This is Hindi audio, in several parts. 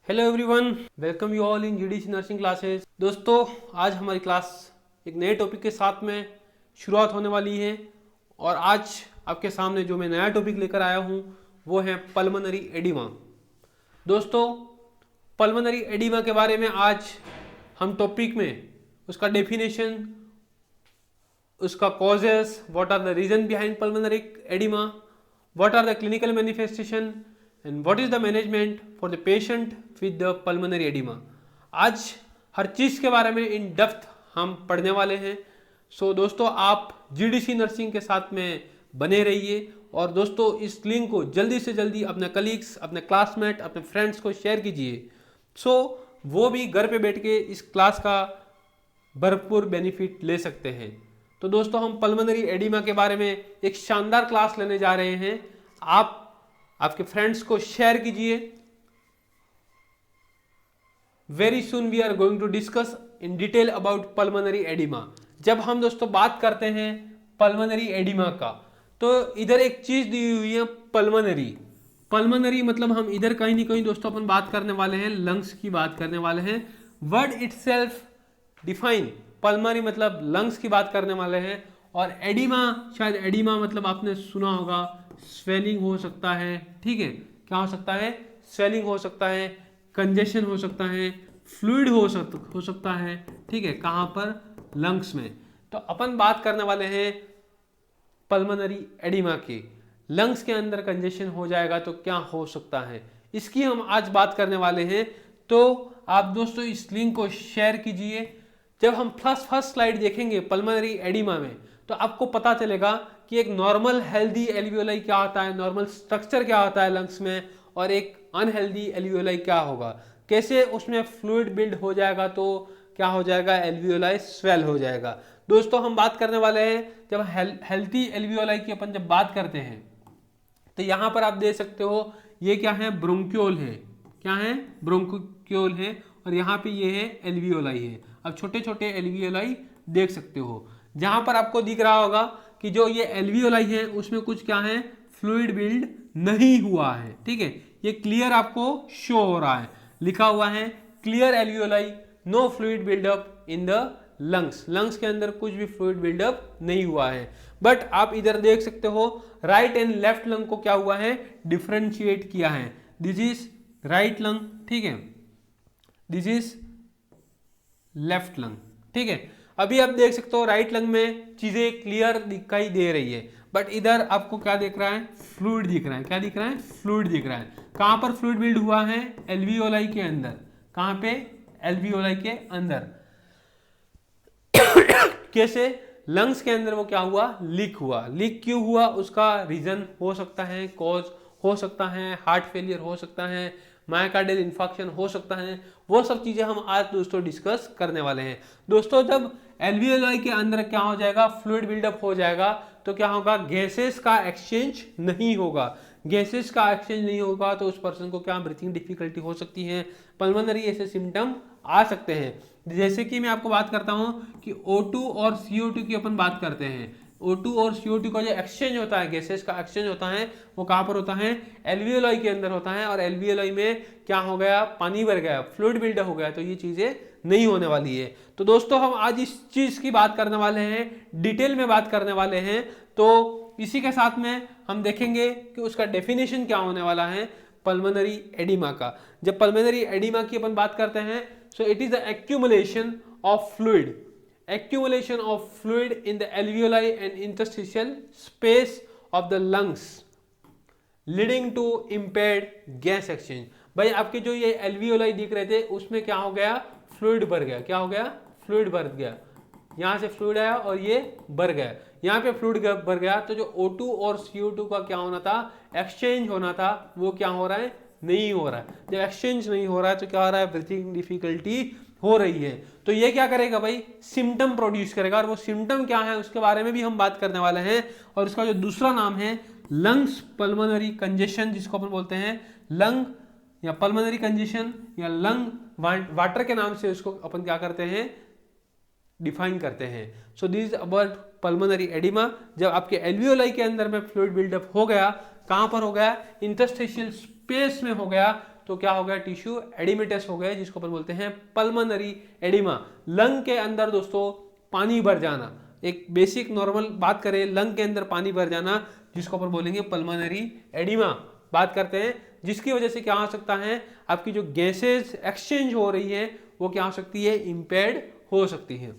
Hello everyone, welcome you all in GDC nursing classes. दोस्तों, आज हमारी क्लास एक नए टॉपिक के साथ में शुरुआत होने वाली है और आज आपके सामने जो मैं नया टॉपिक लेकर आया हूँ वो है पल्मोनरी एडिमा। दोस्तों, पल्मोनरी एडिमा के बारे में आज हम टॉपिक में उसका डेफिनेशन, उसका causes, what are the reason behind pulmonary oedema, what are the clinical manifestation and what is the management for the patient with the pulmonary oedema. आज हर चीज़ के बारे में इन डेप्थ हम पढ़ने वाले हैं। सो दोस्तों, आप जीडीसी नर्सिंग के साथ में बने रहिए और दोस्तों इस लिंक को जल्दी से जल्दी अपने कलीग्स, अपने क्लासमेट, अपने फ्रेंड्स को शेयर कीजिए सो वो भी घर पे बैठ के इस क्लास का भरपूर बेनिफिट ले सकते हैं। तो दोस्तों, हम पल्मोनरी एडिमा के बारे में एक शानदार क्लास लेने जा रहे हैं। आप आपके फ्रेंड्स को शेयर कीजिए। Very soon we are going to discuss in detail about pulmonary oedema. जब हम दोस्तों बात करते हैं पल्मोनरी एडिमा का, तो इधर एक चीज दी हुई है पल्मोनरी। पल्मोनरी मतलब हम इधर कहीं ना कहीं दोस्तों अपन बात करने वाले हैं लंग्स की बात करने वाले हैं। वर्ड इटसेल्फ डिफाइन, पल्मोनरी मतलब लंग्स की बात करने वाले हैं और एडिमा, शायद एडिमा मतलब आपने सुना होगा, स्वेलिंग हो सकता है। ठीक है, क्या हो सकता है? स्वेलिंग हो सकता है, कंजेशन हो सकता है, फ्लूइड हो सकता है। ठीक है, कहाँ पर? लंग्स में। तो अपन बात करने वाले हैं पल्मोनरी एडिमा की। लंग्स के अंदर कंजेशन हो जाएगा तो क्या हो सकता है, इसकी हम आज बात करने वाले हैं। तो आप दोस्तों इस लिंक को शेयर कीजिए। जब हम फर्स्ट स्लाइड देखेंगे पल्मोनरी एडिमा में, तो आपको पता चलेगा कि एक नॉर्मल हेल्दी एल्वियोलाई क्या होता है, नॉर्मल स्ट्रक्चर क्या होता है लंग्स में, और एक अनहेल्दी एल्वियोलाई क्या होगा, कैसे उसमें फ्लूइड बिल्ड हो जाएगा तो क्या हो जाएगा, एल्वियोलाई स्वेल हो जाएगा। दोस्तों, हम बात करने वाले हैं जब हेल्थी एल्वियोलाई की अपन जब बात करते हैं तो यहां पर आप देख सकते हो ये क्या है, ब्रोंक्यूल है। क्या है? ब्रोंक्यूल है। और यहाँ पे ये है एल्वियोलाई है। अब छोटे छोटे एल्वियोलाई देख सकते हो, जहां पर आपको दिख रहा होगा कि जो ये एल्वियोलाई है उसमें कुछ क्या है, फ्लूइड बिल्ड नहीं हुआ है। ठीक है, ये क्लियर आपको शो हो रहा है, लिखा हुआ है clear alveoli, no fluid buildup in the lungs. Lungs के अंदर कुछ भी फ्लूइड बिल्डअप नहीं हुआ है। बट आप इधर देख सकते हो राइट एंड लेफ्ट लंग को क्या हुआ है, डिफरेंशिएट किया है। दिस इज राइट लंग, ठीक है, दिस इज लेफ्ट लंग। ठीक है, अभी आप देख सकते हो राइट लंग में चीजें क्लियर दिखाई दे रही है, बट इधर आपको क्या दिख रहा है, फ्लूइड दिख रहा है। क्या दिख रहा है? फ्लूइड दिख रहा है। कहां पर फ्लूइड बिल्ड हुआ है? एल्वियोलाई के अंदर। कहां पे? एल्वियोलाई के अंदर। कैसे? लंग्स के अंदर वो क्या हुआ, लीक हुआ। लीक क्यों हुआ, उसका रीजन हो सकता है, कॉज हो सकता है, हार्ट फेलियर हो सकता है, मायोकार्डियल इन्फेक्शन हो सकता है। वो सब चीजें हम आज दोस्तों डिस्कस करने वाले हैं। दोस्तों, जब एल्वियोलाई के अंदर क्या हो जाएगा, फ्लूइड बिल्डअप हो जाएगा तो क्या होगा, गैसेस का एक्सचेंज नहीं होगा। गैसेस का एक्सचेंज नहीं होगा तो उस पर्सन को क्या, ब्रीथिंग डिफिकल्टी हो सकती है, पल्मोनरी ऐसे सिम्टम आ सकते हैं। जैसे कि मैं आपको बात करता हूं कि O2 और CO2 की अपन बात करते हैं। O2 और CO2 का जो एक्सचेंज होता है, गैसेस का एक्सचेंज होता है, वो कहां पर होता है, एल्वियोलाई के अंदर होता है। और एल्वियोलाई में क्या हो गया, पानी भर गया, फ्लूइड बिल्ड हो गया, तो ये चीजें नहीं होने वाली है। तो दोस्तों, हम आज इस चीज की बात करने वाले हैं, डिटेल में बात करने वाले हैं। तो इसी के साथ में हम देखेंगे कि उसका डेफिनेशन क्या होने वाला है पल्मोनरी एडिमा का। जब पल्मोनरी एडिमा की अपन बात करते हैं, so it is the accumulation of fluid in the alveoli and interstitial space of the lungs leading to impaired gas exchange। भाई आपके जो ये एल्वियोलाई दिख रहे थे उसमें क्या हो गया, फ्लूइड भर गया। क्या हो गया? फ्लूइड भर गया। यहां से फ्लूइड आया और ये भर गया, यहाँ पे फ्लूइड भर गया। तो जो O2 और CO2 का क्या होना था, एक्सचेंज होना था, वो क्या हो रहा है, नहीं हो रहा है। जब एक्सचेंज नहीं हो रहा है तो क्या हो रहा है, ब्रीथिंग डिफिकल्टी हो रही है। तो ये क्या करेगा भाई, सिम्टम प्रोड्यूस करेगा। और वो सिम्टम क्या है उसके बारे में भी हम बात करने वाले हैं। और उसका जो दूसरा नाम है लंग्स पल्मोनरी कंजेशन, जिसको अपन बोलते हैं लंग या पल्मोनरी कंजेशन या लंग वाटर के नाम से उसको अपन क्या करते हैं, डिफाइन करते हैं। सो this is about pulmonary oedema. जब आपके एल्वियोलाई के अंदर में फ्लूइड बिल्डअप हो गया, कहां पर हो गया, इंटरस्टिशियल स्पेस में हो गया, तो क्या हो गया, टिश्यू एडिमेटस हो गया, जिसको अपन बोलते हैं पल्मोनरी एडिमा। लंग के अंदर दोस्तों पानी भर जाना, एक बेसिक नॉर्मल बात करें, लंग के अंदर पानी भर जाना, जिसको अपन बोलेंगे पल्मोनरी एडिमा बात करते हैं, जिसकी वजह से क्या हो सकता है, आपकी जो गैसेज एक्सचेंज हो रही है वो क्या हो सकती है, इम्पेयर्ड हो सकती है।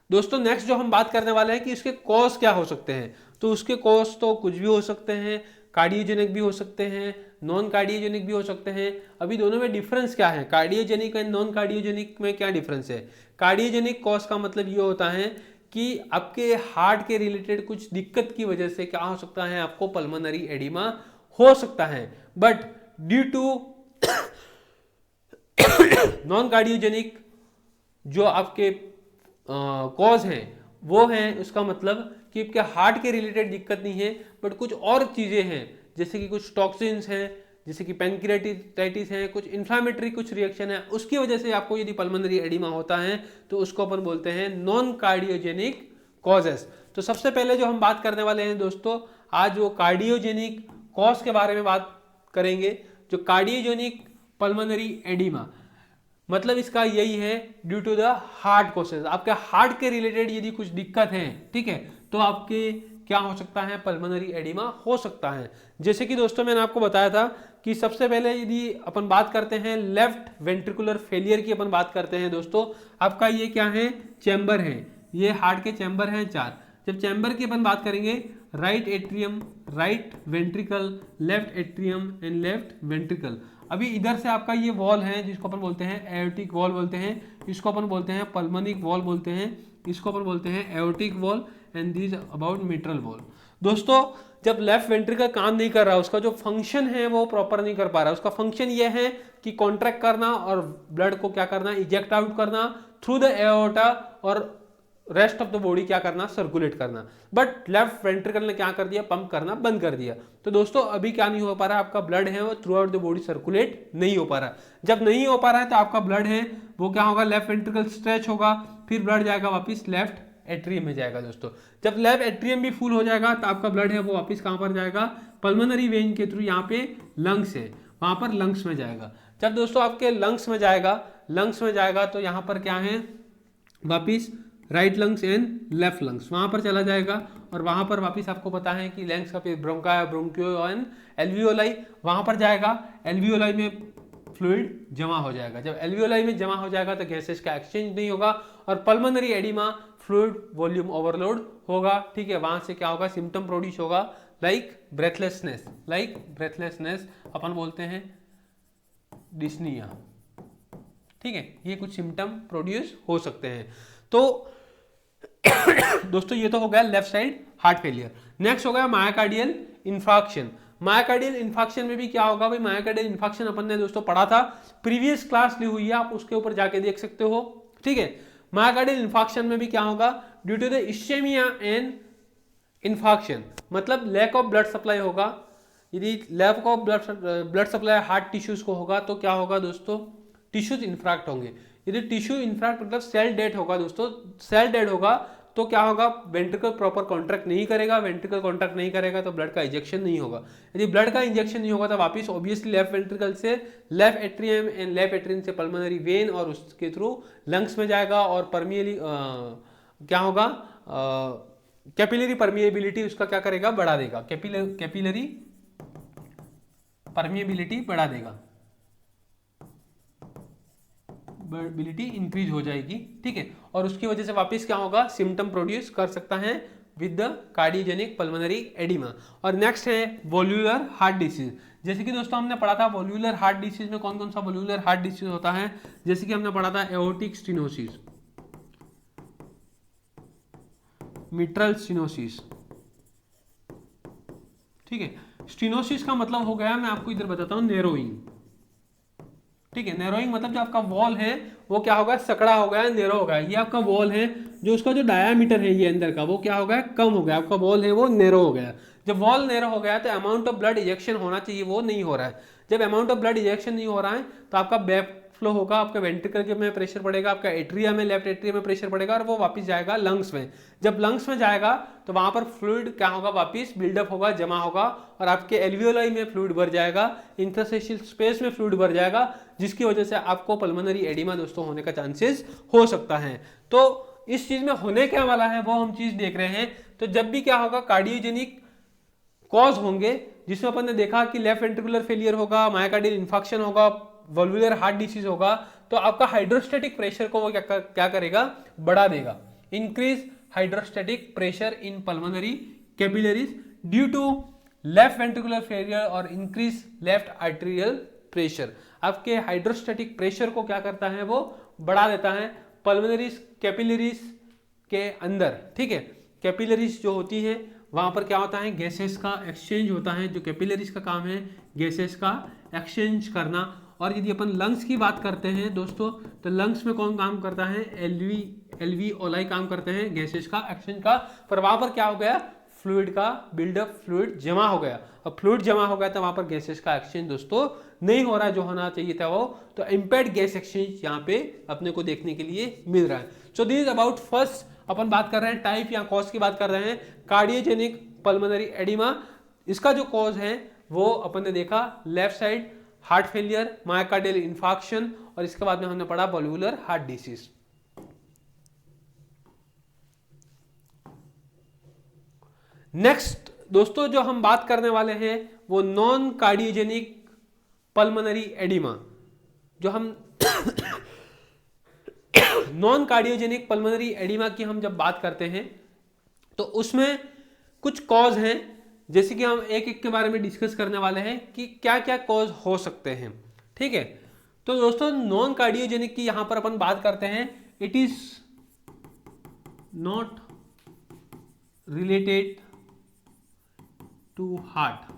दोस्तों नेक्स्ट जो हम बात करने वाले हैं कि इसके कॉज क्या हो सकते हैं, तो उसके कॉज तो कुछ भी हो सकते हैं, कार्डियोजेनिक भी हो सकते हैं, नॉन कार्डियोजेनिक भी हो सकते हैं। अभी दोनों में डिफरेंस क्या है, कार्डियोजेनिक एंड नॉन कार्डियोजेनिक में क्या डिफरेंस है। कार्डियोजेनिक कॉज का मतलब ये होता है कि आपके हार्ट के रिलेटेड कुछ दिक्कत की वजह से क्या हो सकता है, आपको पल्मोनरी एडिमा हो सकता है। But due to non cardiogenic जो आपके कॉज हैं वो हैं, उसका मतलब कि आपके हार्ट के रिलेटेड दिक्कत नहीं है, बट कुछ और चीज़ें हैं, जैसे कि कुछ टॉक्सिन्स हैं, जैसे कि पैनक्रियाटाइटिस है, कुछ इन्फ्लामेटरी कुछ रिएक्शन है, उसकी वजह से आपको यदि पल्मोनरी एडिमा होता है तो उसको अपन बोलते हैं नॉन कार्डियोजेनिक कॉजेस। तो सबसे पहले जो हम बात करने वाले हैं दोस्तों, आज वो कार्डियोजेनिक कॉज के बारे में बात करेंगे। जो कार्डियोजेनिक पल्मोनरी एडिमा मतलब इसका यही है, due to the heart causes, आपके हार्ट के रिलेटेड यदि कुछ दिक्कत है, ठीक है, तो आपके क्या हो सकता है, पल्मोनरी एडिमा हो सकता है। जैसे कि दोस्तों मैंने आपको बताया था कि सबसे पहले यदि अपन बात करते हैं लेफ्ट वेंट्रिकुलर फेलियर की, अपन बात करते हैं दोस्तों, आपका ये क्या है, चैम्बर है, ये हार्ट के चैम्बर हैं 4। जब चैम्बर की अपन बात करेंगे, right atrium, right ventricle, left atrium and left ventricle. अभी इधर से आपका ये वॉल है जिसको अपन बोलते हैं एओर्टिक वॉल बोलते हैं, इसको अपन बोलते हैं पल्मोनिक वॉल बोलते हैं, इसको अपन बोलते हैं aortic wall and this about mitral valve. दोस्तों जब लेफ्ट वेंट्रिकल काम नहीं कर रहा, उसका जो फंक्शन है वो प्रॉपर नहीं कर पा रहा, उसका फंक्शन ये है कि कॉन्ट्रैक्ट करना और ब्लड को क्या करना, इजेक्ट आउट करना थ्रू द एओर्टा, और रेस्ट ऑफ द बॉडी क्या करना, सर्कुलेट करना। बट लेफ्ट वेंट्रिकल ने क्या कर दिया, पंप करना बंद कर दिया। तो दोस्तों अभी क्या नहीं हो पा रहा, आपका ब्लड है वो through out the body circulate नहीं हो पा रहा। जब नहीं हो पा रहा है तो आपका ब्लड है वो क्या होगा, लेफ्ट वेंट्रिकल स्ट्रेच होगा, फिर ब्लड जाएगा वापस लेफ्ट एट्रियम में जाएगा। दोस्तों जब लेफ्ट एट्रियम भी फुल हो जाएगा तो आपका ब्लड है वो वापस कहाँ पर जाएगा, पल्मोनरी वेन के थ्रू, यहाँ पे लंग्स है वहां पर लंग्स में जाएगा। जब दोस्तों आपके लंग्स में जाएगा तो यहाँ पर क्या है, वापिस right lungs and left lungs वहां पर चला जाएगा, और वहां पर वापस आपको पता है कि लंग्स का ब्रोंका, ब्रोंकियो एंड एल्वियोलाई, वहां पर जाएगा, एल्वियोलाई में फ्लूइड जमा हो जाएगा। जब एल्वियोलाई में जमा हो जाएगा तो गैसेस का एक्सचेंज नहीं होगा और pulmonary oedema fluid volume overload होगा, ठीक है। वहां से क्या होगा, सिम्टम प्रोड्यूस होगा लाइक ब्रेथलेसनेस, अपन बोलते हैं डिस्निया, ठीक है, ये कुछ सिम्टम प्रोड्यूस हो सकते हैं। तो दोस्तों ये तो हो गया left side heart failure. Next हो गया मायोकार्डियल इन्फार्क्शन। मायोकार्डियल इन्फार्क्शन में भी क्या होगा भाई, मायोकार्डियल इन्फार्क्शन अपन ने दोस्तों पढ़ा था, प्रीवियस क्लास ली हुई है, आप उसके ऊपर जाके देख सकते हो, ठीक है। मायोकार्डियल इन्फार्क्शन में भी क्या होगा, due to the ischaemia and infarction, मतलब लैक ऑफ ब्लड सप्लाई होगा। यदि lack of blood supply heart tissues को होगा तो क्या होगा दोस्तों, टिश्यूज इन्फ्रैक्ट होंगे। यदि टिश्यू इन्फ्रैक्ट मतलब सेल डेड होगा दोस्तों, सेल डेड होगा तो क्या होगा, वेंट्रिकल प्रॉपर कॉन्ट्रैक्ट नहीं करेगा, वेंट्रिकल कॉन्ट्रैक्ट नहीं करेगा तो ब्लड का इंजेक्शन नहीं होगा। यदि ब्लड का इंजेक्शन नहीं होगा तो वापस ऑब्वियसली लेफ्ट वेंट्रिकल से left atrium and left atrium से पल्मोनरी वेन और उसके थ्रू लंग्स में जाएगा, और परमियली क्या होगा, कैपिलरी परमिएबिलिटी उसका क्या करेगा, बढ़ा देगा, कैपिलरी परमिएबिलिटी बढ़ा देगा, बिलिटी इंक्रीज हो जाएगी, ठीक है। और उसकी वजह से वापस क्या होगा, सिम्टम प्रोड्यूस कर सकता है with the cardiogenic pulmonary oedema. और नेक्स्ट है वॉल्यूलर हार्ट डिसीज। जैसे कि दोस्तों हमने पढ़ा था वॉल्यूलर हार्ट डिसीज में कौन कौन सा वॉल्यूलर हार्ट डिसीज होता है, जैसे कि हमने पढ़ा था एओर्टिक स्टेनोसिस, मिट्रल स्टेनोसिस, ठीक है। स्टेनोसिस का मतलब हो गया, मैं आपको इधर बताता हूं, नैरोइंग, ठीक है। नैरोइंग मतलब जो आपका वॉल है वो क्या होगा, सकड़ा हो गया, नैरो हो गया। ये आपका वॉल है, जो उसका जो डायामीटर है ये अंदर का वो क्या हो गया, कम हो गया, आपका वॉल है वो नैरो हो गया। जब वॉल नैरो हो गया तो अमाउंट ऑफ ब्लड इंजेक्शन होना चाहिए वो नहीं हो रहा है। जब अमाउंट ऑफ ब्लड इंजेक्शन नहीं हो रहा है तो आपका फ्लो होगा, आपका वेंट्रिकल में प्रेशर पड़ेगा, आपका एट्रिया में, लेफ्ट एट्रिया में प्रेशर पड़ेगा और वो वापस जाएगा लंग्स में। जब लंग्स में जाएगा तो वहां पर फ्लूइड क्या होगा, वापस बिल्डअप होगा, जमा होगा और आपके एल्वियोलाई में फ्लूइड भर जाएगा, इंटरस्टिशियल स्पेस में फ्लूइड भर जाएगा, जिसकी वजह से आपको पल्मोनरी एडिमा दोस्तों होने का चांसेस हो सकता है। तो इस चीज में होने क्या वाला है वो हम चीज देख रहे हैं। तो जब भी क्या होगा, कार्डियोजेनिक कॉज होंगे, जिसमें अपन ने देखा कि लेफ्ट वेंट्रिकुलर फेलियर होगा, मायोकार्डियल इन्फार्क्शन होगा, वल्वुलर हार्ट डिसीज होगा, तो आपका हाइड्रोस्टैटिक प्रेशर को वो क्या करेगा, बढ़ा देगा। Increase hydrostatic pressure in pulmonary capillaries due to left ventricular failure और इंक्रीज लेफ्ट आर्टेरियल प्रेशर। आपके हाइड्रोस्टैटिक प्रेशर को क्या करता है, वो बढ़ा देता है पल्मोनरी कैपिलरीज के अंदर। ठीक है, कैपिलरीज जो होती है वहां पर क्या होता है, गैसेस का एक्सचेंज होता है। जो कैपिलरीज का काम है गैसेस का एक्सचेंज करना। और यदि अपन लंग्स की बात करते हैं दोस्तों, तो लंग्स में कौन काम करता है, एल्वियोलाई काम करते हैं गैसेस का एक्सचेंज का। पर वहां पर क्या हो गया, फ्लूइड का बिल्डअप, फ्लूइड जमा हो गया। अब फ्लूइड जमा हो गया तो वहां पर गैसेस का एक्सचेंज दोस्तों नहीं हो रहा है जो होना चाहिए था वो। तो इम्पेयर्ड गैस एक्सचेंज यहाँ पे अपने को देखने के लिए मिल रहा है। So this is about first, अपन बात कर रहे हैं टाइप या कॉज की बात कर रहे हैं, कार्डियोजेनिक पल्मोनरी एडिमा। इसका जो कॉज है वो अपन ने देखा left side heart failure, myocardial infarction और इसके बाद में हमने पढ़ा वल्वुलर हार्ट डिसीज। नेक्स्ट दोस्तों जो हम बात करने वाले हैं वो नॉन कार्डियोजेनिक पल्मोनरी एडिमा। जो हम नॉन कार्डियोजेनिक पल्मोनरी एडिमा की हम जब बात करते हैं तो उसमें कुछ कॉज हैं, जैसे कि हम एक एक के बारे में डिस्कस करने वाले हैं कि क्या क्या कॉज हो सकते हैं। ठीक है, तो दोस्तों नॉन कार्डियोजेनिक की यहां पर अपन बात करते हैं, it is not related to heart.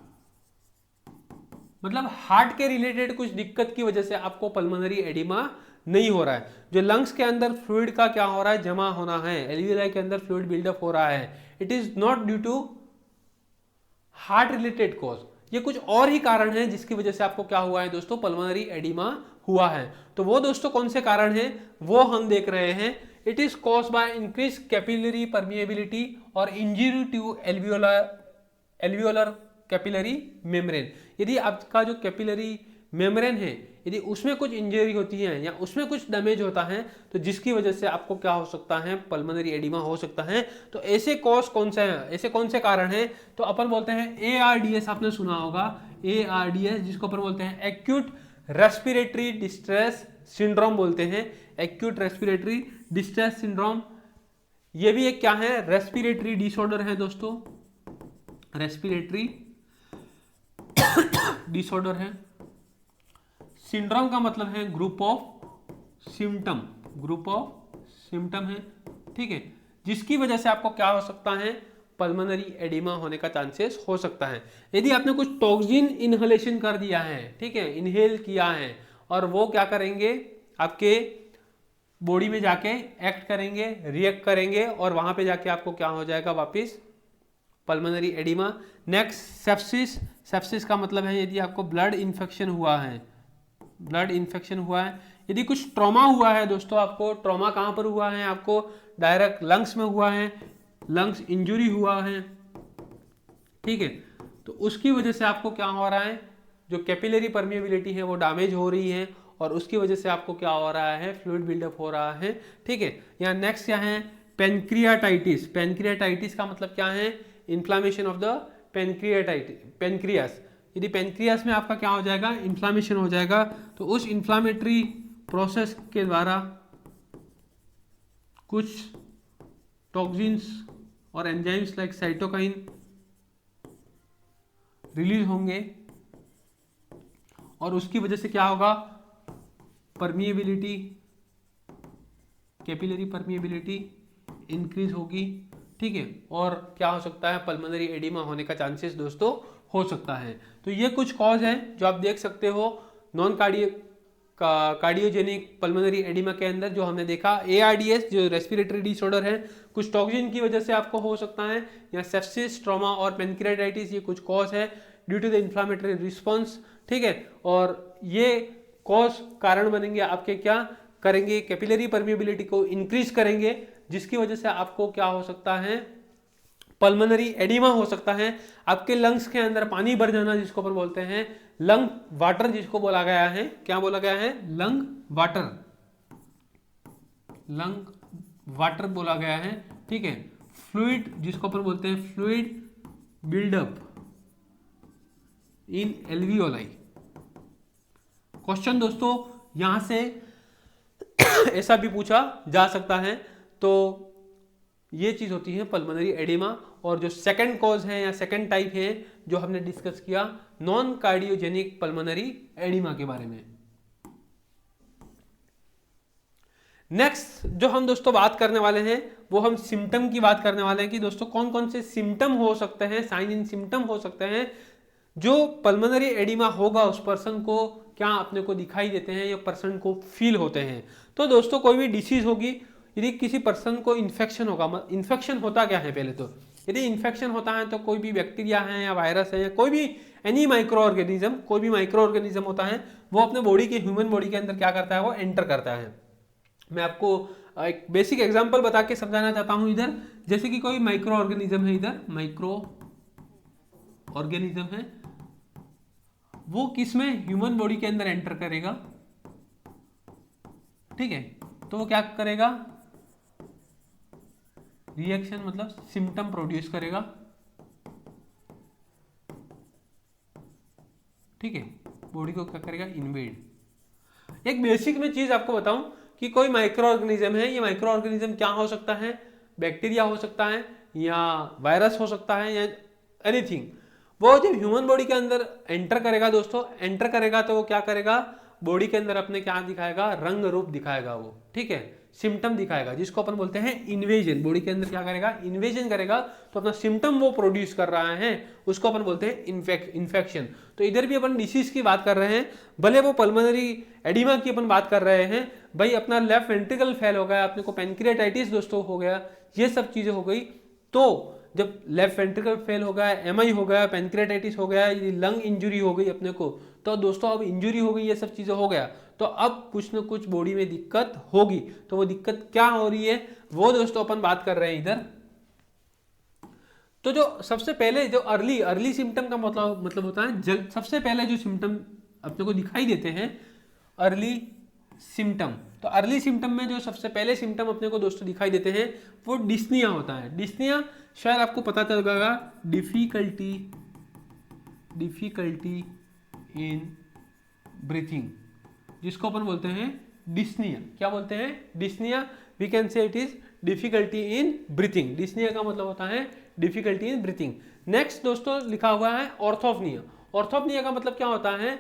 मतलब हार्ट के रिलेटेड कुछ दिक्कत की वजह से आपको पल्मोनरी एडिमा नहीं हो रहा है। जो लंग्स के अंदर फ्लूइड का क्या हो रहा है, जमा होना है, एल्वियोलाई के अंदर फ्लूइड बिल्डअप हो रहा है, it is not due to heart related cause. ये कुछ और ही कारण है जिसकी वजह से आपको क्या हुआ है दोस्तों, पल्मोनरी एडिमा हुआ है। तो वो दोस्तों कौन से कारण हैं वो हम देख रहे हैं। It is caused by increase capillary permeability और injury to alveolar capillary membrane. यदि आपका जो कैपिलरी मेम्ब्रेन है यदि उसमें कुछ इंजरी होती है या उसमें कुछ डैमेज होता है तो जिसकी वजह से आपको क्या हो सकता है, पल्मोनरी एडिमा हो सकता है। तो ऐसे कॉज कौन से हैं, ऐसे कौन से कारण हैं, तो अपन बोलते हैं ARDS, आपने सुना होगा ARDS, जिसको अपन बोलते हैं एक्यूट रेस्पिरेटरी डिस्ट्रेस सिंड्रोम बोलते हैं, एक्यूट रेस्पिरेटरी डिस्ट्रेस सिंड्रोम। ये भी एक क्या है, रेस्पिरेटरी डिसऑर्डर है दोस्तों, रेस्पिरेटरी डिसऑर्डर है। सिंड्रोम का मतलब है group of symptom, group of symptom है। ठीक है, जिसकी वजह से आपको क्या हो सकता है, पल्मोनरी एडिमा होने का चांसेस हो सकता है। यदि आपने कुछ टॉक्सिन इनहेलेशन कर दिया है, ठीक है, इनहेल किया है, और वो क्या करेंगे, आपके बॉडी में जाके एक्ट करेंगे, रिएक्ट करेंगे और वहां पे जाके आपको क्या हो जाएगा, वापिस pulmonary oedema. Next sepsis, sepsis का मतलब है यदि आपको ब्लड इन्फेक्शन हुआ है, ब्लड इन्फेक्शन हुआ है, यदि कुछ ट्रॉमा हुआ है दोस्तों, आपको ट्रॉमा कहां पर हुआ है, आपको डायरेक्ट लंग्स में हुआ है, लंग्स इंजरी हुआ है, ठीक है, तो उसकी वजह से आपको क्या हो रहा है, जो कैपिलरी परमिएबिलिटी है वो डैमेज हो रही है और उसकी वजह से आपको क्या हो रहा है, फ्लूइड बिल्डअप हो रहा है। ठीक है, यहाँ नेक्स्ट क्या है, पेनक्रियाटाइटिस। पेनक्रियाटाइटिस का मतलब क्या है, इन्फ्लामेशन ऑफ द पेनक्रियास। यदि पेनक्रियास में आपका क्या हो जाएगा, इन्फ्लामेशन हो जाएगा, तो उस इन्फ्लामेटरी प्रोसेस के द्वारा कुछ टॉक्सिन्स और एंजाइम्स लाइक साइटोकाइन रिलीज होंगे और उसकी वजह से क्या होगा, परमिएबिलिटी, कैपिलरी परमिएबिलिटी इंक्रीज होगी। ठीक है, और क्या हो सकता है, पल्मोनरी एडिमा होने का चांसेस दोस्तों हो सकता है। तो ये कुछ कॉज है जो आप देख सकते हो नॉन कार्डियोजेनिक पल्मोनरी एडिमा के अंदर, जो हमने देखा ARDS जो रेस्पिरेटरी डिसऑर्डर है, कुछ टॉक्सिन की वजह से आपको हो सकता है, या सेप्सिस, ट्रॉमा और पेनक्रियाटाइटिस, ये कुछ कॉज है due to the inflammatory response. ठीक है, और ये कॉज कारण बनेंगे आपके, क्या करेंगे, कैपिलरी परमिएबिलिटी को इंक्रीज करेंगे, जिसकी वजह से आपको क्या हो सकता है, पल्मोनरी एडिमा हो सकता है। आपके लंग्स के अंदर पानी भर जाना, जिसको अपन बोलते हैं लंग वाटर, जिसको बोला गया है, क्या बोला गया है, लंग वाटर, लंग वाटर बोला गया है, ठीक है। फ्लूइड, जिसको अपन बोलते हैं फ्लूइड बिल्डअप इन एल्वियोलाई। क्वेश्चन दोस्तों यहां से ऐसा भी पूछा जा सकता है। तो ये चीज होती है पल्मोनरी एडिमा। और जो सेकंड कॉज है या सेकंड टाइप है जो हमने डिस्कस किया, नॉन कार्डियोजेनिक पल्मोनरी एडिमा के बारे में। नेक्स्ट जो हम दोस्तों बात करने वाले हैं वो हम सिम्टम की बात करने वाले हैं कि दोस्तों कौन कौन से सिम्टम हो सकते हैं, साइन इन सिम्टम हो सकते हैं जो पल्मोनरी एडिमा होगा उस पर्सन को क्या अपने को दिखाई देते हैं या पर्सन को फील होते हैं। तो दोस्तों कोई भी डिसीज होगी, यदि किसी पर्सन को इन्फेक्शन होगा, इन्फेक्शन होता क्या है पहले तो, यदि इन्फेक्शन होता है तो कोई भी बैक्टीरिया है या वायरस है या कोई भी एनी माइक्रो ऑर्गेनिज्म, कोई भी माइक्रो ऑर्गेनिज्म होता है वो अपने बॉडी के, ह्यूमन बॉडी के अंदर क्या करता है, वो एंटर करता है। मैं आपको एक बेसिक एग्जांपल बता के समझाना चाहता हूं इधर। जैसे कि कोई माइक्रो ऑर्गेनिज्म है, इधर माइक्रो ऑर्गेनिज्म है, वो किस में, ह्यूमन बॉडी के अंदर एंटर करेगा, ठीक है। तो वो क्या करेगा, रिएक्शन मतलब सिम्टम प्रोड्यूस करेगा, ठीक है। बॉडी को क्या करेगा, इन्वेड। एक बेसिक में चीज आपको बताऊं कि कोई माइक्रो ऑर्गेनिज्म है, ये माइक्रो ऑर्गेनिज्म क्या हो सकता है, बैक्टीरिया हो सकता है या वायरस हो सकता है या एनीथिंग। वो जब ह्यूमन बॉडी के अंदर एंटर करेगा दोस्तों, एंटर करेगा तो वो क्या करेगा, बॉडी के अंदर अपने क्या दिखाएगा, रंग रूप दिखाएगा वो, ठीक है, सिम्टम दिखाएगा, जिसको अपन बोलते हैं इन्वेजन। बॉडी के अंदर क्या करेगा, इन्वेजन करेगा, तो अपना सिम्टम वो प्रोड्यूस कर रहा है, उसको अपन बोलते हैं इन्फेक्शन। तो इधर भी अपन डिसीज की बात कर रहे हैं, भले वो पल्मोनरी एडिमा की अपन बात कर रहे हैं, भाई अपना लेफ्ट वेंट्रिकल फेल हो गया, अपने को पेनक्रियाटाइटिस दोस्तों हो गया, ये सब चीजें हो गई। तो जब लेफ्ट वेंट्रिकल फेल हो गया, एमआई हो गया, पेनक्रियाटाइटिस हो गया, लंग इंजुरी हो गई अपने को, तो दोस्तों अब इंजुरी हो गई, ये सब चीजें हो गया, तो अब कुछ ना कुछ बॉडी में दिक्कत होगी। तो वो दिक्कत क्या हो रही है वो दोस्तों अपन बात कर रहे हैं इधर। तो जो सबसे पहले जो अर्ली सिम्टम का मतलब होता है, सबसे पहले जो सिम्टम अपने को दिखाई देते हैं, अर्ली सिम्टम। तो अर्ली सिम्टम में जो सबसे पहले सिम्टम अपने को दोस्तों दिखाई देते हैं वो डिस्निया होता है। डिस्निया शायद आपको पता चल जाएगा, डिफिकल्टी इन ब्रीथिंग, जिसको अपन बोलते हैं डिस्निया। क्या बोलते हैं, dyspnoea. We can say it is difficulty in breathing. Dyspnoea का मतलब होता है डिफिकल्टी इन ब्रीथिंग। नेक्स्ट दोस्तों लिखा हुआ है ऑर्थोपनिया। ऑर्थोपनिया का मतलब क्या होता है,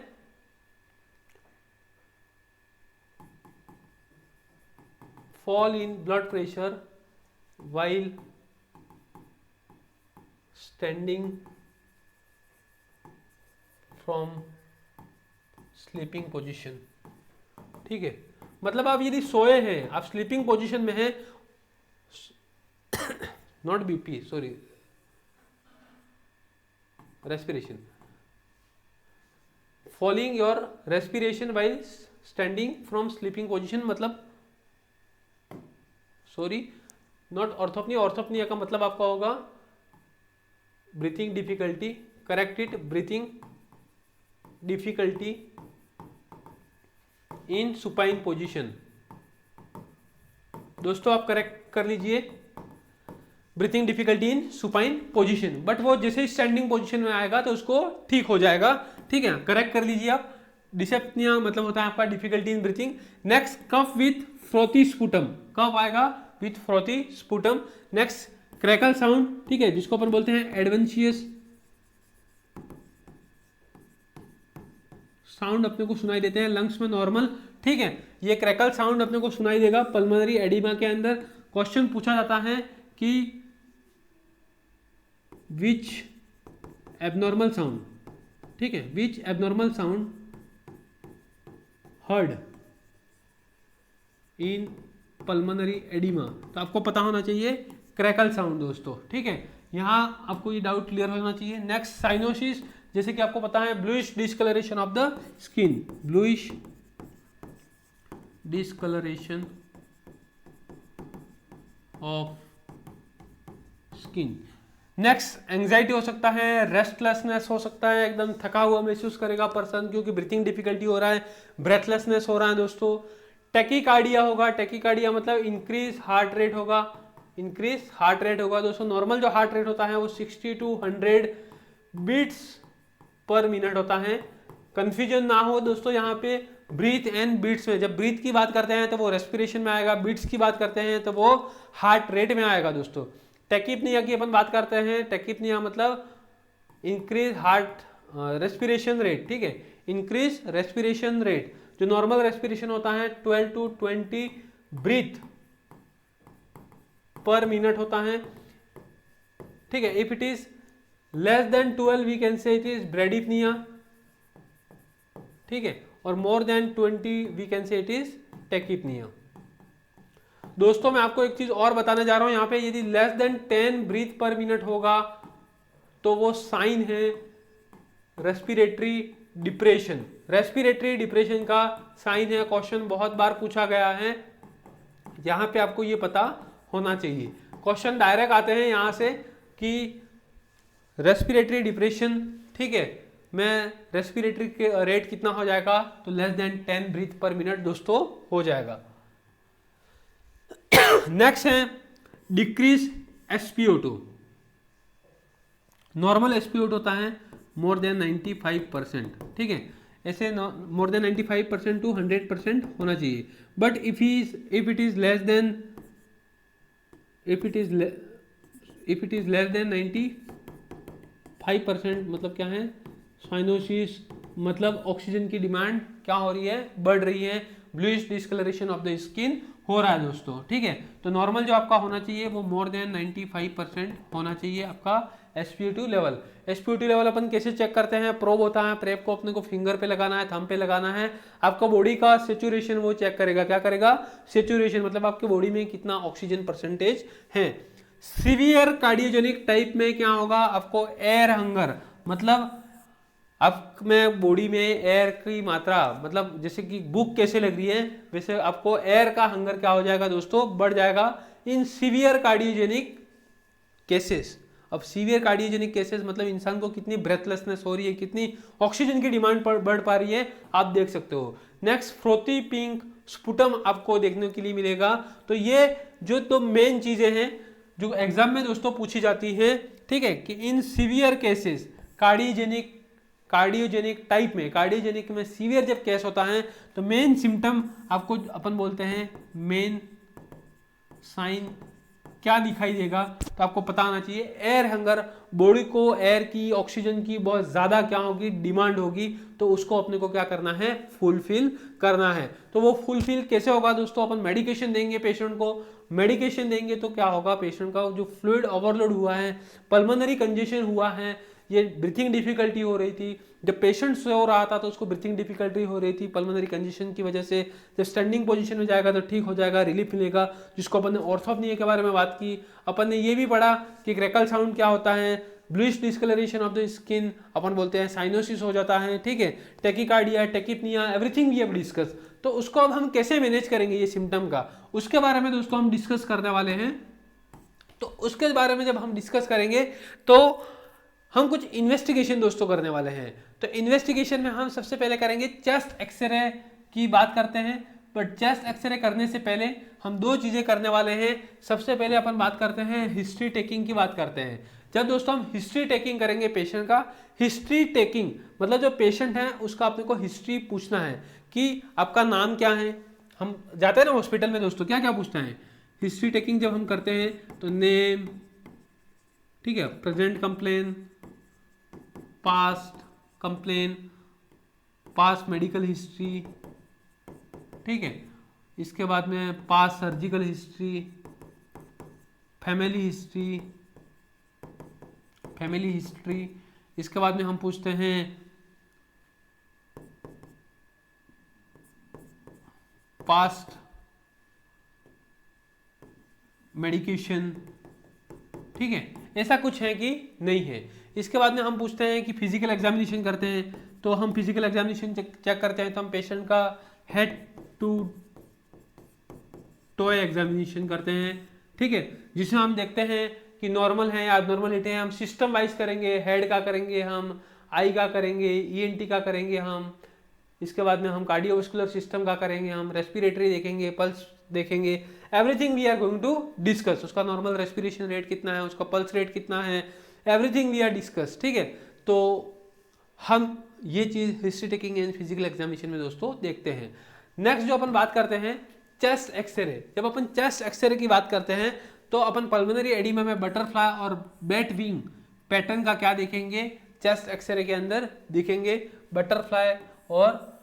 fall in blood pressure while standing from sleeping position, ठीक है। मतलब आप यदि सोए हैं, आप स्लीपिंग पोजीशन में हैं, not BP, sorry, respiration, falling your respiration while standing from sleeping position, मतलब सॉरी नॉट ऑर्थोपनिया। ऑर्थोपनिया का मतलब आपका होगा breathing difficulty, correct it, breathing difficulty in supine position. दोस्तों आप करेक्ट कर लीजिए, breathing difficulty in supine position. But वो जैसे ही स्टैंडिंग पोजीशन में आएगा तो उसको ठीक हो जाएगा, ठीक है, करेक्ट कर लीजिए आप। डिसेप्निया मतलब होता है आपका difficulty in breathing. Next cough with frothy sputum, cough आएगा with frothy sputum. Next crackle sound, ठीक है, जिसको अपन बोलते हैं एडवेंशियस साउंड अपने को सुनाई देते हैं लंग्स में नॉर्मल, ठीक है। ये क्रैकल साउंड अपने को सुनाई देगा पल्मोनरी एडिमा के अंदर। क्वेश्चन पूछा जाता है कि विच एबनॉर्मल साउंड, ठीक है, which abnormal sound heard in pulmonary oedema. तो आपको पता होना चाहिए क्रैकल साउंड दोस्तों, ठीक है। यहाँ आपको ये डाउट क्लियर होना चाहिए। नेक्स्ट साइनोसिस, जैसे कि आपको पता है bluish discolouration of the skin, bluish discolouration of skin. Next anxiety हो सकता है, रेस्टलेसनेस हो सकता है, एकदम थका हुआ महसूस करेगा पर्सन क्योंकि ब्रीथिंग डिफिकल्टी हो रहा है, ब्रेथलेसनेस हो रहा है दोस्तों। टेकीकार्डिया होगा, टेकीकार्डिया मतलब इंक्रीज हार्ट रेट होगा, इंक्रीज हार्ट रेट होगा दोस्तों। नॉर्मल जो हार्ट रेट होता है वो 60 to 100 बीट्स पर मिनट होता है। कंफ्यूजन ना हो दोस्तों यहाँ पे ब्रीथ एंड बीट्स में, जब ब्रीथ की बात करते हैं तो वो रेस्पिरेशन में आएगा, बीट्स की बात करते हैं तो वो हार्ट रेट में आएगा दोस्तों। टेकिपनिया की अपन बात करते हैं, टेकिपनिया मतलब इंक्रीज हार्ट रेस्पिरेशन रेट, ठीक है, इंक्रीज रेस्पिरेशन रेट। जो नॉर्मल रेस्पिरेशन होता है 12 to 20 ब्रीथ पर मिनट होता है, ठीक है। If it is less than 12 we can say it is bradypnoea, ठीक है, और more than 20 we can say it is tachypnoea. दोस्तों मैं आपको एक चीज और बताने जा रहा हूं, यहां पे यदि less than 10 breath per minute होगा तो वो साइन है रेस्पिरेटरी डिप्रेशन। रेस्पिरेटरी डिप्रेशन का साइन है, क्वेश्चन बहुत बार पूछा गया है, यहां पे आपको ये पता होना चाहिए। क्वेश्चन डायरेक्ट आते हैं यहां से कि रेस्पिरेटरी डिप्रेशन, ठीक है, मैं रेस्पिरेटरी के रेट कितना हो जाएगा, तो less than 10 breath per minute दोस्तों हो जाएगा। नेक्स्ट है डिक्रीज SpO2। नॉर्मल SpO2 होता है मोर देन 95%, ठीक है, ऐसे मोर देन 95% टू 100% होना चाहिए। But if it is less then 95% मतलब क्या है, साइनोसिस मतलब ऑक्सीजन की डिमांड क्या हो रही है, बढ़ रही है, bluish discolouration of the skin हो रहा है दोस्तों, ठीक है। तो नॉर्मल जो आपका होना चाहिए वो मोर देन 95% होना चाहिए आपका SpO2 लेवल। SpO2 लेवल अपन कैसे चेक करते हैं, प्रोब होता है, प्रेप को अपने को फिंगर पे लगाना है, थंब पे लगाना है, आपका बॉडी का सेचुरेशन वो चेक करेगा, क्या करेगा, सेचुरेशन मतलब आपके बॉडी में कितना ऑक्सीजन परसेंटेज है। सीवियर कार्डियोजेनिक टाइप में क्या होगा, आपको एयर हंगर मतलब अब में बॉडी में एयर की मात्रा, मतलब जैसे कि भूख कैसे लग रही है वैसे आपको एयर का हंगर क्या हो जाएगा दोस्तों, बढ़ जाएगा इन सीवियर कार्डियोजेनिक केसेस। अब सीवियर कार्डियोजेनिक केसेस मतलब इंसान को कितनी ब्रेथलेसनेस हो रही है, कितनी ऑक्सीजन की डिमांड बढ़ पा रही है, आप देख सकते हो। नेक्स्ट फ्रोथी पिंक स्पुटम आपको देखने के लिए मिलेगा। तो ये जो तो मेन चीजें हैं जो एग्जाम में दोस्तों पूछी जाती है, ठीक है, कि in severe cases cardiogenic type में, कार्डियोजेनिक में सीवियर जब केस होता है तो मेन सिम्टम आपको अपन बोलते हैं, मेन साइन क्या दिखाई देगा, तो आपको पता होना चाहिए एयर हंगर। बॉडी को एयर की, ऑक्सीजन की बहुत ज्यादा क्या होगी, डिमांड होगी, तो उसको अपने को क्या करना है, फुलफिल करना है। तो वो फुलफिल कैसे होगा दोस्तों, अपन मेडिकेशन देंगे पेशेंट को, मेडिकेशन देंगे तो क्या होगा, पेशेंट का जो फ्लूइड ओवरलोड हुआ है, पल्मोनरी कंजेशन हुआ है, ये ब्रीथिंग डिफिकल्टी हो रही थी, जब पेशेंट सो रहा था तो उसको ब्रीथिंग डिफिकल्टी हो रही थी पल्मोनरी कंजेशन की वजह से, जब स्टैंडिंग पोजीशन में जाएगा तो ठीक हो जाएगा, रिलीफ मिलेगा, जिसको अपन ने ऑर्थोपनिया के बारे में बात की। अपन ने ये भी पढ़ा कि क्रैकल साउंड क्या होता है, bluish discolouration of the skin अपन बोलते हैं, साइनोसिस हो जाता है, ठीक है, tachycardia, tachypnoea, everything we have discuss. तो उसको अब हम कैसे मैनेज करेंगे ये सिम्टम का, उसके बारे में दोस्तों हम डिस्कस करने वाले हैं। तो उसके बारे में जब हम डिस्कस करेंगे तो हम कुछ इन्वेस्टिगेशन दोस्तों करने वाले हैं। तो इन्वेस्टिगेशन में हम सबसे पहले करेंगे चेस्ट एक्सरे की बात करते हैं। बट चेस्ट एक्सरे करने से पहले हम दो चीजें करने वाले हैं। सबसे पहले अपन बात करते हैं हिस्ट्री टेकिंग की बात करते हैं। जब दोस्तों हम हिस्ट्री टेकिंग करेंगे पेशेंट का, हिस्ट्री टेकिंग मतलब जो पेशेंट है उसका अपने को हिस्ट्री पूछना है कि आपका नाम क्या है। हम जाते हैं ना हॉस्पिटल में दोस्तों, क्या क्या पूछते हैं, हिस्ट्री टेकिंग जब हम करते हैं तो नेम, ठीक है, present complain, past complain, past medical history, ठीक है, इसके बाद में past surgical history, family history, इसके बाद में हम पूछते हैं पास्ट मेडिकेशन, ठीक है, ऐसा कुछ है कि नहीं है। इसके बाद में हम पूछते हैं कि फिजिकल एग्जामिनेशन करते हैं। तो हम फिजिकल एग्जामिनेशन चेक करते हैं तो हम पेशेंट का हेड टू टॉय एग्जामिनेशन करते हैं, ठीक है, जिसमें हम देखते हैं कि नॉर्मल है या एबनॉर्मलिटी है। हम सिस्टम वाइज करेंगे, हेड का करेंगे, हम आई का करेंगे, ईएनटी का करेंगे हम, इसके बाद में हम कार्डियोवास्कुलर सिस्टम का करेंगे, हम रेस्पिरेटरी देखेंगे, पल्स देखेंगे, everything we are going to discuss. उसका नॉर्मल रेस्पिरेशन रेट कितना है, उसका पल्स रेट कितना है, एवरीथिंग वी आर डिस्कस, ठीक है। तो हम ये चीज history taking and physical examination में दोस्तों देखते हैं। नेक्स्ट जो अपन बात करते हैं चेस्ट एक्सरे। जब अपन चेस्ट एक्सरे की बात करते हैं तो अपन पल्मोनरी एडिमा में बटरफ्लाई और बैट विंग पैटर्न का क्या देखेंगे, चेस्ट एक्सरे के अंदर दिखेंगे बटरफ्लाई और,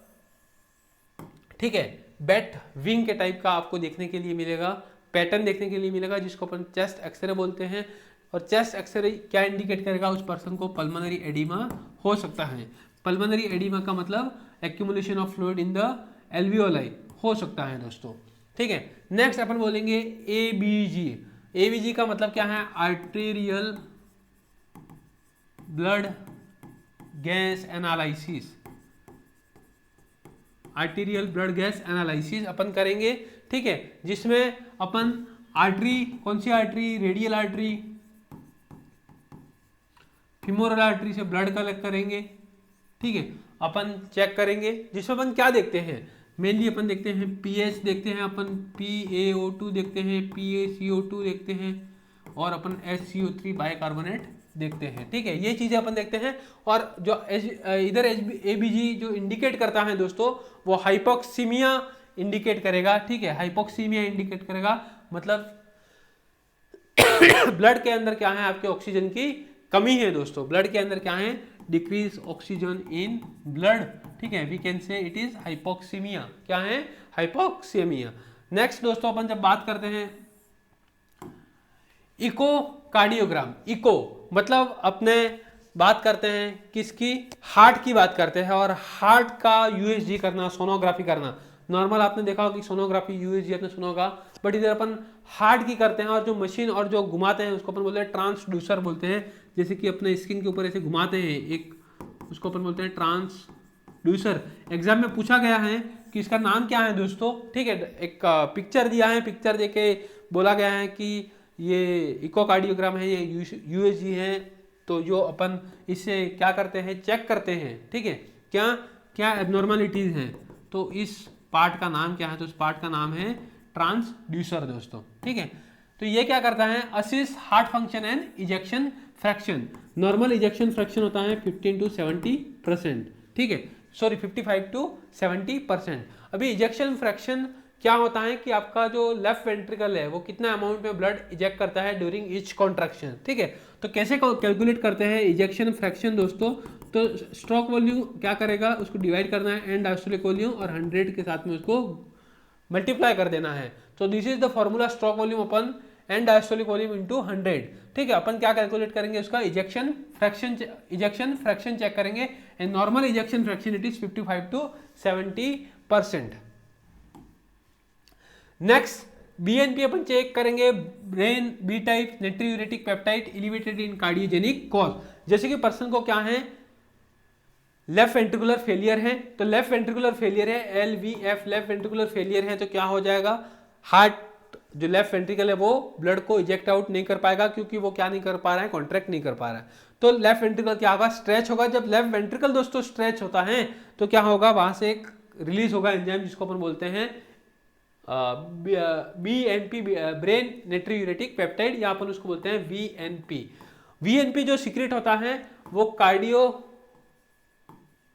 ठीक है, बैट विंग के टाइप का आपको देखने के लिए मिलेगा, पैटर्न देखने के लिए मिलेगा, जिसको अपन चेस्ट एक्सरे बोलते हैं। और चेस्ट एक्सरे क्या इंडिकेट करेगा, उस पर्सन को पल्मोनरी एडिमा हो सकता है। पल्मोनरी एडिमा का मतलब accumulation of fluid in the alveoli हो सकता है दोस्तों, ठीक है। नेक्स्ट अपन बोलेंगे एबीजी। एबीजी का मतलब क्या है, arterial blood gas analysis. Arterial blood gas analysis अपन करेंगे, ठीक है, जिसमें अपन आर्टरी, कौन सी artery, radial artery, femoral artery से ब्लड कलेक्ट करेंगे, ठीक है, अपन चेक करेंगे, जिसमें अपन क्या देखते हैं, मेनली अपन देखते हैं पीएच देखते हैं, अपन PaO2 देखते हैं, PaCO2 देखते हैं और अपन HCO3 बाइकार्बोनेट देखते हैं, ठीक है, ये चीजें अपन देखते हैं। और जो इधर एबीजी जो इंडिकेट करता है दोस्तों, वो हाइपोक्सीमिया इंडिकेट करेगा, ठीक है, हाइपोक्सीमिया इंडिकेट करेगा, मतलब ब्लड के अंदर क्या है, आपके ऑक्सीजन की कमी है दोस्तों, ब्लड के अंदर क्या है, डिक्रीज ऑक्सीजन इन ब्लड, ठीक है, we can say it is hypoxaemia. क्या है, हाइपोक्सीमिया। नेक्स्ट दोस्तों अपन जब बात करते हैं इकोकार्डियोग्राम, इको मतलब अपने बात करते हैं किसकी, हार्ट की बात करते हैं, और हार्ट का यूएसजी करना, सोनोग्राफी करना। नॉर्मल आपने देखा होगा कि सोनोग्राफी यूएसजी आपने सुना होगा, बट इधर अपन हार्ट की करते हैं, और जो मशीन और जो घुमाते हैं उसको अपन बोलते हैं ट्रांसड्यूसर बोलते हैं। जैसे कि अपने स्किन के ऊपर ऐसे घुमाते हैं एक, उसको अपन बोलते हैं ट्रांसड्यूसर। एग्जाम में पूछा गया है कि इसका नाम क्या है दोस्तों, ठीक है, एक पिक्चर दिया है, पिक्चर देके बोला गया है कि ये इकोकार्डियोग्राम है, ये यूएसजी है। तो जो अपन इससे क्या करते हैं, चेक करते हैं, ठीक है, क्या क्या एबनॉर्मलिटीज हैं, तो इस पार्ट का नाम क्या है, तो इस पार्ट का नाम है ट्रांसड्यूसर दोस्तों, ठीक है। तो ये क्या करता है, assist heart function and ejection fraction. Normal ejection fraction होता है 15 to 70%, ठीक है, सॉरी 55 to 70%। अभी इजेक्शन फ्रैक्शन क्या होता है कि आपका जो लेफ्ट वेंट्रिकल है वो कितना अमाउंट में ब्लड इजेक्ट करता है ड्यूरिंग ईच कॉन्ट्रैक्शन, ठीक है। तो कैसे कैलकुलेट करते हैं इजेक्शन फ्रैक्शन दोस्तों, तो स्ट्रोक वॉल्यूम क्या करेगा, उसको डिवाइड करना है एंड डायस्टोलिक वॉल्यूम और 100 के साथ में उसको मल्टीप्लाई कर देना है। तो this is the formula stroke volume अपन एंड डायस्टोलिक वॉल्यूम इनटू 100, ठीक है। अपन क्या कैलकुलेट करेंगे, उसका इजेक्शन फ्रैक्शन चेक करेंगे, and normal ejection fraction it is 55 to 70%। Next BNP अपन चेक करेंगे, brain B type natriuretic peptide elevated in cardiogenic cause. जैसे कि पर्सन को क्या है, लेफ्ट वेंट्रिकुलर फेलियर है, तो लेफ्ट वेंट्रिकुलर फेलियर है, LVF लेफ्ट वेंट्रिकुलर फेलियर है, तो क्या हो जाएगा, हार्ट जो लेफ्ट वेंट्रिकल है वो ब्लड को इजेक्ट आउट नहीं कर पाएगा, क्योंकि वो क्या नहीं कर पा रहा है, कॉन्ट्रैक्ट नहीं कर पा रहा है। तो लेफ्ट वेंट्रिकल क्या होगा, स्ट्रेच होगा। जब लेफ्ट वेंट्रिकल दोस्तों स्ट्रेच होता है तो क्या होगा, वहां से एक रिलीज होगा एंजाइम जिसको अपन बोलते हैं BNP ब्रेन नाइट्रोयूरेटिक पेप्टाइड, या अपन उसको बोलते हैं VNP जो सीक्रेट होता है वो cardio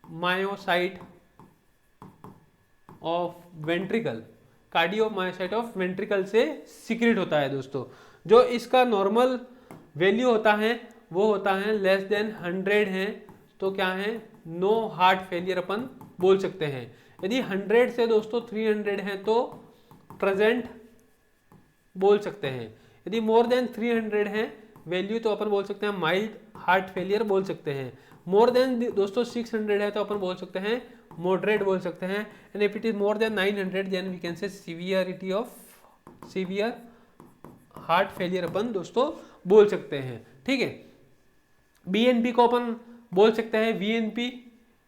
myocyte of ventricle, cardiomyocyte of ventricle से सीक्रेट होता है दोस्तों। जो इसका नॉर्मल वैल्यू होता है वो होता है लेस देन 100 है, तो क्या है, नो हार्ट फेलियर अपन बोल सकते हैं। यदि 100 से दोस्तों 300 है तो प्रेजेंट बोल सकते हैं। यदि मोर देन 300 है वैल्यू तो अपन बोल सकते हैं माइल्ड हार्ट फेलियर बोल सकते हैं। मोर देन दोस्तों 600 है तो अपन बोल सकते हैं मॉडरेट बोल सकते हैं। And if it is more than 900 then we can say severity of severe heart failure अपन दोस्तों बोल सकते हैं, ठीक है। बीएनपी को अपन बोल सकते हैं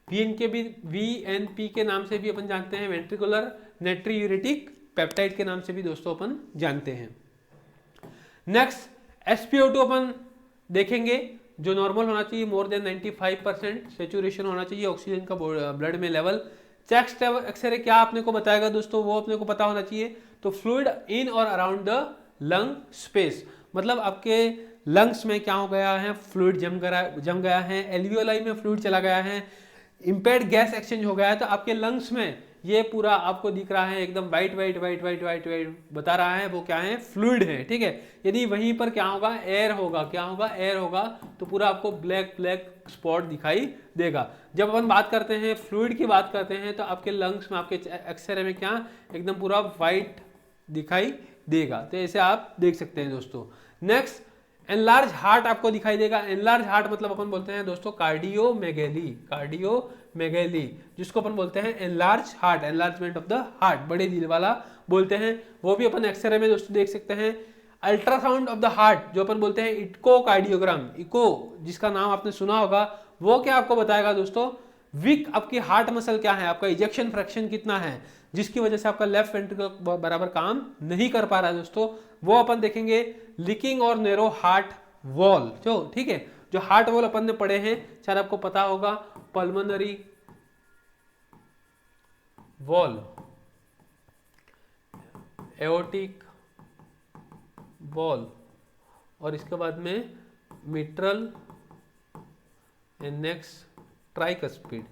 वीएनपी के नाम से भी अपन जानते हैं, वेंट्रिकुलर नाइट्रोयूरेटिक पेप्टाइड के नाम से भी दोस्तों अपन जानते हैं। नेक्स्ट SpO2 अपन देखेंगे, जो नॉर्मल होना चाहिए, मोर देन 95% सेचुरेशन होना चाहिए ऑक्सीजन का ब्लड में लेवल। चेस्ट एक्सरे क्या आपने को बताएगा दोस्तों, वो अपने को पता होना चाहिए। तो फ्लूइड इन और अराउंड द लंग स्पेस, मतलब आपके लंग्स में क्या हो गया है, फ्लूइड जम गया है, एल्वियोलाई में फ्लूइड चला गया है, इम्पेयर्ड गैस एक्सचेंज हो गया है, तो आपके लंग्स में ये पूरा आपको दिख रहा है एकदम white white white white white white बता रहा है, वो क्या है, फ्लूइड है, ठीक है। यदि वहीं पर क्या होगा, एयर होगा, क्या होगा, एयर होगा, तो पूरा आपको ब्लैक ब्लैक स्पॉट दिखाई देगा। जब अपन बात करते हैं फ्लूइड की बात करते हैं, तो आपके लंग्स में, आपके एक्सरे में क्या एकदम पूरा वाइट दिखाई देगा। तो ऐसे आप देख सकते हैं दोस्तों। नेक्स्ट एनलार्ज हार्ट आपको दिखाई देगा। एनलार्ज हार्ट मतलब अपन बोलते हैं दोस्तों कार्डियोमेगैली, कार्डियोमेगैली जिसको अपन बोलते हैं enlarge heart, enlargement of the heart, बड़े दिल वाला बोलते हैं, वो भी अपन एक्सरे में दोस्तों देख सकते हैं। अल्ट्रासाउंड ऑफ द हार्ट जो अपन बोलते हैं इकोकार्डियोग्राम, इको जिसका नाम आपने सुना होगा, वो क्या आपको बताएगा दोस्तों, वीक आपकी हार्ट मसल क्या है, आपका इजेक्शन फ्रैक्शन कितना है, जिसकी वजह से आपका लेफ्ट वेंट्रिकल बराबर काम नहीं कर पा रहा है दोस्तों, वो अपन देखेंगे। लीकिंग और नैरो हार्ट वॉल, जो ठीक है, जो हार्ट वॉल अपन ने पढ़े हैं, शायद आपको पता होगा, पल्मोनरी वॉल, एओर्टिक वॉल, और इसके बाद में मिट्रल एंड नेक्स्ट ट्राइकस्पिड,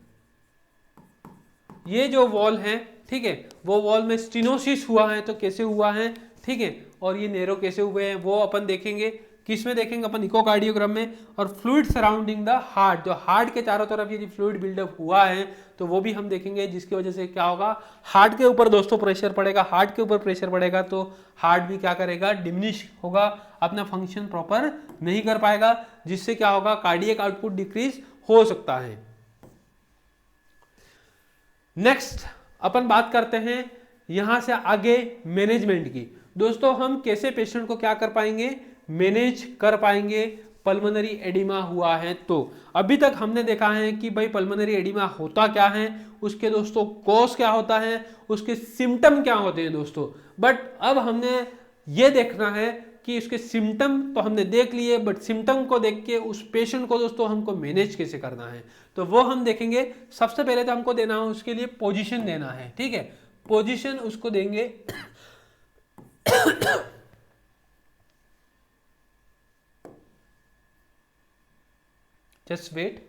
ये जो वॉल है, ठीक है, वो वॉल में स्टेनोसिस हुआ है, तो कैसे हुआ है, ठीक है, और ये नैरो कैसे हुए हैं, वो अपन देखेंगे। किसमें देखेंगे अपन, इकोकार्डियोग्राम में। और फ्लूइड सराउंडिंग द हार्ट, जो हार्ट के चारों तरफ यदि फ्लूइड बिल्डअप हुआ है, तो वो भी हम देखेंगे, जिसकी वजह से क्या होगा, हार्ट के ऊपर दोस्तों प्रेशर पड़ेगा, हार्ट के ऊपर प्रेशर पड़ेगा तो हार्ट भी क्या करेगा, डिमिनिश होगा, अपना फंक्शन प्रॉपर नहीं कर पाएगा, जिससे क्या होगा, कार्डियक आउटपुट डिक्रीज हो सकता है। नेक्स्ट अपन बात करते हैं यहां से आगे मैनेजमेंट की। दोस्तों हम कैसे पेशेंट को क्या कर पाएंगे, मैनेज कर पाएंगे, पल्मोनरी एडिमा हुआ है तो। अभी तक हमने देखा है कि भाई पल्मोनरी एडिमा होता क्या है, उसके दोस्तों कॉज क्या होता है, उसके सिम्टम क्या होते हैं दोस्तों। बट अब हमने ये देखना है कि उसके सिम्टम तो हमने देख लिए, बट सिम्टम को देख के उस पेशेंट को दोस्तों हमको मैनेज कैसे करना है, तो वो हम देखेंगे। सबसे पहले तो हमको देना है उसके लिए पोजीशन देना है, ठीक है, पोजीशन उसको देंगे। Just wait.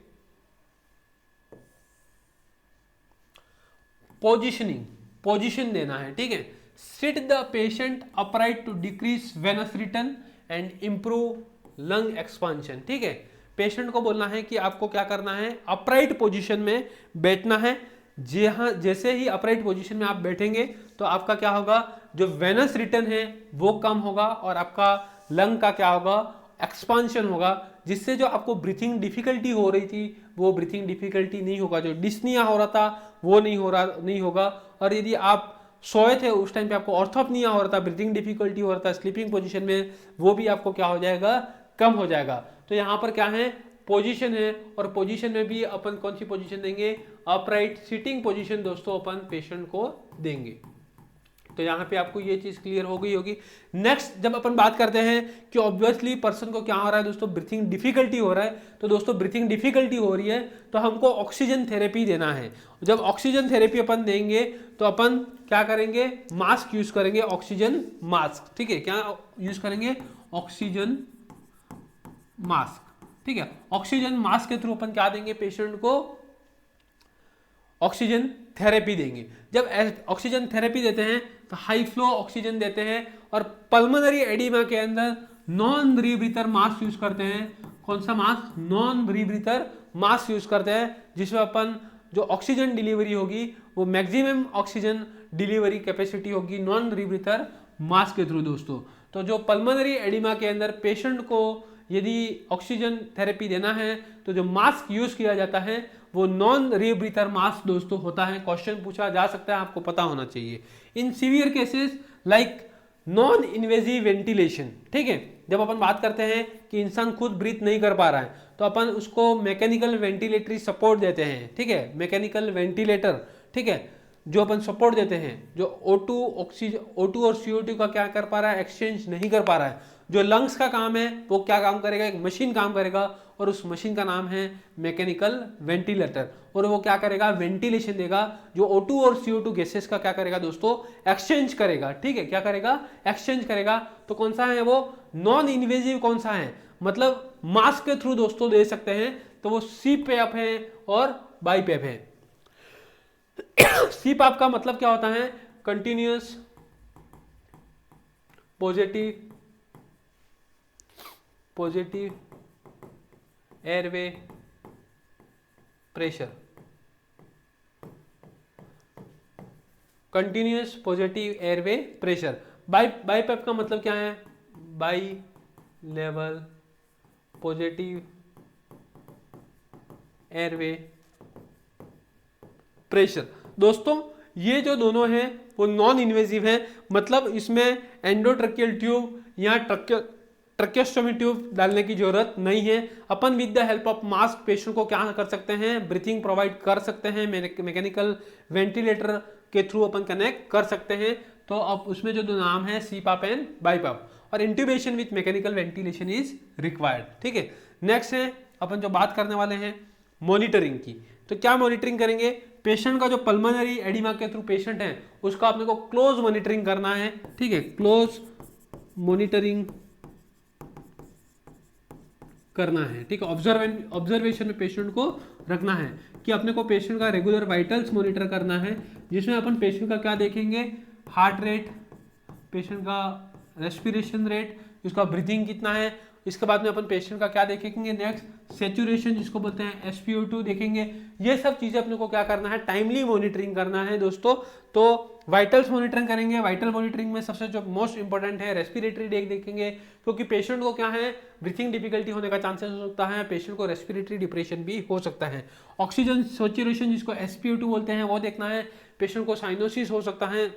पोजीशनिंग, पोजीशन देना है, ठीक है। Sit the patient upright to decrease venous return and improve lung expansion, ठीक है। पेशेंट को बोलना है कि आपको क्या करना है, अपराइट पोजीशन में बैठना है। जैसे ही अपराइट पोजीशन में आप बैठेंगे तो आपका क्या होगा, जो वेनस रिटर्न है वो कम होगा और आपका लंग का क्या होगा, एक्सपांशन होगा, जिससे जो आपको ब्रीथिंग डिफिकल्टी हो रही थी वो ब्रीथिंग डिफिकल्टी नहीं होगा, जो डिस्निया हो रहा था वो नहीं होगा। और यदि आप सोए थे उस टाइम पे आपको ऑर्थोपनिया हो रहा था, ब्रीथिंग डिफिकल्टी हो रहा था स्लीपिंग पोजीशन में, वो भी आपको क्या हो जाएगा, कम हो जाएगा। तो यहाँ पर क्या है, पोजीशन है, और पोजीशन में भी अपन कौन सी पोजीशन देंगे, अपराइट सिटिंग पोजीशन दोस्तों अपन पेशेंट को देंगे। तो यहाँ पे आपको ये चीज क्लियर हो गई होगी। नेक्स्ट जब अपन बात करते हैं कि ऑब्वियसली पर्सन को क्या हो रहा है दोस्तों, ब्रीथिंग डिफिकल्टी हो रहा है, तो दोस्तों ब्रीथिंग डिफिकल्टी हो रही है तो हमको ऑक्सीजन थेरेपी देना है। जब ऑक्सीजन थेरेपी अपन देंगे तो अपन क्या करेंगे, मास्क यूज करेंगे, ऑक्सीजन मास्क, ठीक है, क्या यूज करेंगे, ऑक्सीजन मास्क, ठीक है। ऑक्सीजन मास्क के थ्रू अपन क्या देंगे, पेशेंट को ऑक्सीजन थेरेपी देंगे। जब ऑक्सीजन थेरेपी देते हैं तो हाई फ्लो ऑक्सीजन देते हैं, और पल्मोनरी एडिमा के अंदर नॉन रीब्रीथर मास्क यूज करते हैं। कौन सा मास्क, नॉन रीब्रीथर मास्क यूज करते हैं, जिसमें अपन जो ऑक्सीजन डिलीवरी होगी वो मैक्सिमम ऑक्सीजन डिलीवरी कैपेसिटी होगी नॉन रीब्रीथर मास्क के थ्रू दोस्तों। तो जो पल्मोनरी एडिमा के अंदर पेशेंट को यदि ऑक्सीजन थेरेपी देना है तो जो मास्क यूज किया जाता है वो नॉन रीब्रीथर मास्क दोस्तों होता है। क्वेश्चन पूछा जा सकता है, आपको पता होना चाहिए। In severe cases like non invasive ventilation, ठीक है, जब अपन बात करते हैं कि इंसान खुद ब्रीथ नहीं कर पा रहा है तो अपन उसको मैकेनिकल वेंटिलेटरी सपोर्ट देते हैं, ठीक है, मैकेनिकल वेंटिलेटर, ठीक है। जो अपन सपोर्ट देते हैं, जो O2 ऑक्सीजन, O2 और CO2 का क्या कर पा रहा है, एक्सचेंज नहीं कर पा रहा है। जो लंग्स का काम है वो क्या काम करेगा, एक मशीन काम करेगा, और उस मशीन का नाम है मैकेनिकल वेंटिलेटर, और वो क्या करेगा, वेंटिलेशन देगा, जो O2 और CO2 गैसेस का क्या करेगा दोस्तों, एक्सचेंज करेगा। ठीक है, क्या करेगा, एक्सचेंज करेगा। तो कौन सा है वो, नॉन इन्वेजिव कौन सा है, मतलब मास्क के थ्रू दोस्तों दे सकते हैं, तो वो CPAP है और BiPAP है। CPAP का मतलब क्या होता है, continuous positive airway pressure, continuous positive airway pressure. BiPAP का मतलब क्या है, by level positive airway pressure. दोस्तों ये जो दोनों हैं वो नॉन इन्वेजिव हैं, मतलब इसमें एंडोट्रकियल ट्यूब या ट्रकियोस्टोमी ट्यूब डालने की जरूरत नहीं है। अपन with the help of mask patient को क्या कर सकते हैं, ब्रीथिंग प्रोवाइड कर सकते हैं, मैकेनिकल वेंटिलेटर के थ्रू अपन कनेक्ट कर सकते हैं। तो अब उसमें जो दो नाम है, CPAP एंड BiPAP, और intubation with mechanical ventilation is required. ठीक है, नेक्स्ट है अपन जो बात करने वाले हैं मॉनिटरिंग की। तो क्या मॉनिटरिंग करेंगे, पेशेंट का जो पल्मोनरी एडिमा के थ्रू पेशेंट है उसका अपने को क्लोज मॉनिटरिंग करना है। ठीक है, क्लोज मॉनिटरिंग करना है। ठीक है, ऑब्जर्वेशन में पेशेंट को रखना है कि अपने को पेशेंट का रेगुलर वाइटल्स मॉनिटर करना है, जिसमें अपन पेशेंट का क्या देखेंगे, हार्ट रेट, पेशेंट का रेस्पिरेशन रेट, उसका ब्रीथिंग कितना है। इसके बाद में अपन पेशेंट का क्या देखेंगे, नेक्स्ट सैचुरेशन जिसको बोलते हैं SpO2 देखेंगे। ये सब चीजें अपने को क्या करना है, टाइमली मॉनिटरिंग करना है दोस्तों। तो वाइटल्स मॉनिटरिंग करेंगे, वाइटल मॉनिटरिंग में सबसे जो मोस्ट इंपॉर्टेंट है रेस्पिरेटरी रेट देखेंगे, क्योंकि पेशेंट को क्या है, ब्रीथिंग डिफिकल्टी होने का चांसेस हो सकता है, पेशेंट को रेस्पिरेटरी डिप्रेशन भी हो सकता है। ऑक्सीजन सैचुरेशन जिसको SpO2 बोलते हैं वो देखना है, पेशेंट को साइनोसिस हो सकता है।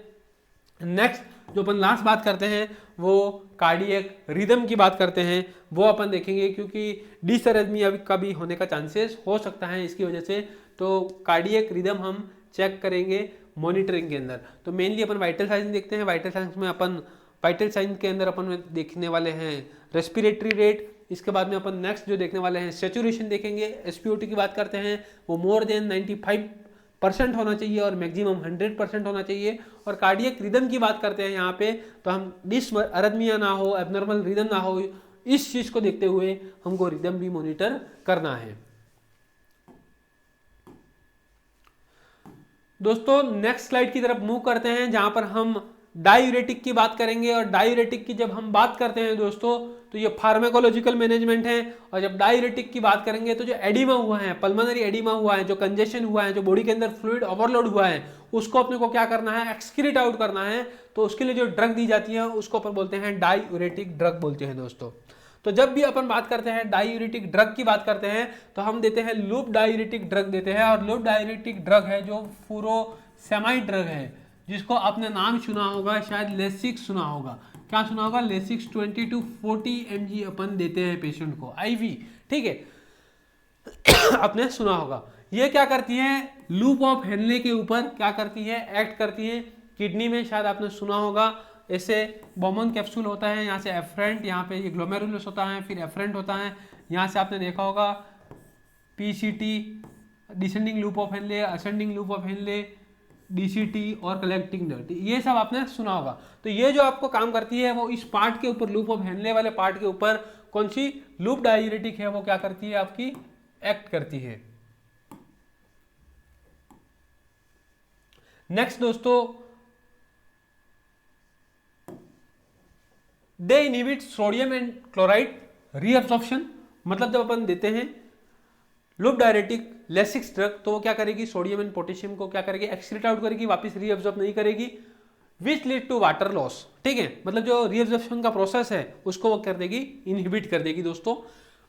नेक्स्ट जो अपन लास्ट बात करते हैं वो कार्डियक रिदम की बात करते हैं, वो अपन देखेंगे, क्योंकि डिसअरिथमिया का भी होने का चांसेस हो सकता है इसकी वजह से। तो कार्डियक रिदम हम चेक करेंगे मॉनिटरिंग के अंदर। तो मेनली अपन वाइटल साइंस देखते हैं, वाइटल साइंस में अपन वाइटल साइंस के अंदर अपन देखने वाले हैं रेस्पिरेटरी रेट। इसके बाद में अपन नेक्स्ट जो देखने वाले हैं सैचुरेशन देखेंगे। SpO2 की बात करते हैं, वो मोर देन 95% होना चाहिए और मैक्सिमम 100% होना चाहिए। और कार्डियक रिदम की बात करते हैं यहाँ पे, तो हम डिसअरिथमिया ना हो, एबनॉर्मल रिदम ना हो, इस चीज को देखते हुए हमको रिदम भी मॉनिटर करना है। दोस्तों नेक्स्ट स्लाइड की तरफ मूव करते हैं, जहां पर हम डायूरेटिक की बात करेंगे। और डायूरेटिक की जब हम बात करते हैं दोस्तों, तो ये फार्माकोलॉजिकल मैनेजमेंट है। और जब डायूरेटिक की बात करेंगे तो जो एडिमा हुआ है, पल्मोनरी एडिमा हुआ है, जो कंजेशन हुआ है, जो बॉडी के अंदर फ्लूइड ओवरलोड हुआ है, उसको अपने को क्या करना है, एक्सक्रीट आउट करना है। तो उसके लिए जो ड्रग दी जाती है उसको अपन बोलते हैं डायूरेटिक ड्रग बोलते हैं दोस्तों। तो जब भी अपन बात करते हैं डायूरेटिक ड्रग की बात करते हैं, तो हम देते हैं लूप डायूरेटिक ड्रग देते हैं। और लूप डायूरेटिक ड्रग है जो फुरोसेमाइड ड्रग है, जिसको आपने नाम सुना होगा, शायद लेसिक्स सुना होगा। क्या सुना होगा, लेसिक्स 20 to 40 mg अपन देते हैं पेशेंट को IV। ठीक है आपने सुना होगा। ये क्या करती है, लूप ऑफ हेनले के ऊपर क्या करती है, एक्ट करती है। किडनी में शायद आपने सुना होगा, ऐसे बॉमन कैप्सूल होता है, यहाँ से एफरेंट, यहाँ पे ये ग्लोमेरुलस होता है, फिर एफरेंट होता है। यहाँ से आपने देखा होगा PCT, descending loop of Henle, ascending loop of Henle, DCT और कलेक्टिंग डक्ट, ये सब आपने सुना होगा। तो ये जो आपको काम करती है वो इस पार्ट के ऊपर, लूप ऑफ हेनले वाले पार्ट के ऊपर कौन सी लूप डायूरेटिक है वो क्या करती है, आपकी एक्ट करती है। नेक्स्ट दोस्तों, they inhibit sodium and chloride reabsorption. मतलब जब अपन देते हैं लूप डायूरेटिक लेसिक्स ड्रग, तो वो क्या करेगी, सोडियम एंड पोटेशियम को क्या करेगी, एक्सक्रीट आउट करेगी, वापस रीअब्सॉर्ब नहीं करेगी, which lead to water loss. ठीक है, मतलब जो रीअब्सॉर्प्शन का प्रोसेस है उसको वो कर देगी, इनहिबिट कर देगी दोस्तों।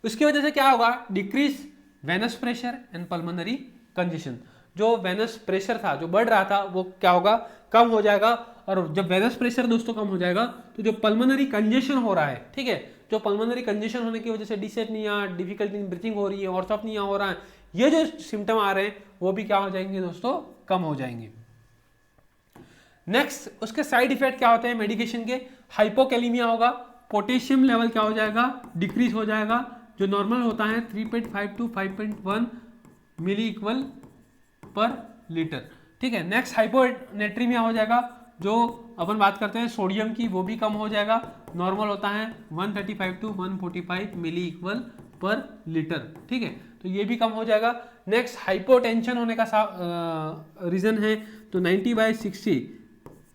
उसकी वजह से क्या होगा, decrease venous pressure and pulmonary congestion. जो वेनस प्रेशर था, जो बढ़ रहा था, वो क्या होगा, कम हो जाएगा। और जब वेनस प्रेशर दोस्तों कम हो जाएगा तो जो पल्मोनरी कंजेशन हो रहा है, ठीक है, जो पल्मोनरी कंजेशन होने की वजह से डिसेप्निया, डिफिकल्टी इन ब्रीथिंग हो रही है, ऑर्थोप्निया हो रहा है, ये जो सिम्टम आ रहे हैं वो भी क्या हो जाएंगे दोस्तों, कम हो जाएंगे। नेक्स्ट उसके साइड इफेक्ट क्या होते हैं मेडिकेशन के, हाइपोकैलेमिया होगा, पोटेशियम लेवल क्या हो जाएगा, डिक्रीज हो जाएगा, जो नॉर्मल होता है 3.5 टू 5.1 मिली इक्वल पर लीटर, ठीक है। नेक्स्ट हाइपोनेट्रीमिया हो जाएगा, जो अपन बात करते हैं सोडियम की, वो भी कम हो जाएगा, नॉर्मल होता है 135 टू 145 मिली इक्वल पर लीटर, ठीक है, तो ये भी कम हो जाएगा। नेक्स्ट हाइपोटेंशन होने का रीजन है तो 90/60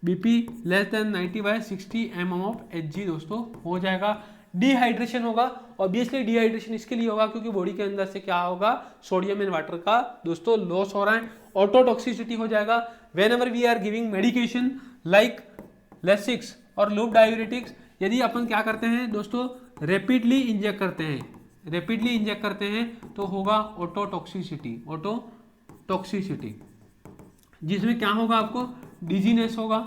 BP less than 90/60 mm of Hg दोस्तों हो जाएगा। डिहाइड्रेशन होगा, ऑब्वियसली डिहाइड्रेशन इसके लिए होगा क्योंकि बॉडी के अंदर से क्या होगा, सोडियम इन वाटर का दोस्तों लॉस हो रहा है। ऑटोटॉक्सिसिटी हो जाएगा, whenever we are giving medication like Lasix और लूप डायूरेटिक्स, यदि अपन क्या करते हैं दोस्तों रैपिडली इंजेक्ट करते हैं तो होगा ऑटोटॉक्सिसिटी, जिसमें क्या होगा, आपको डिजीनेस होगा,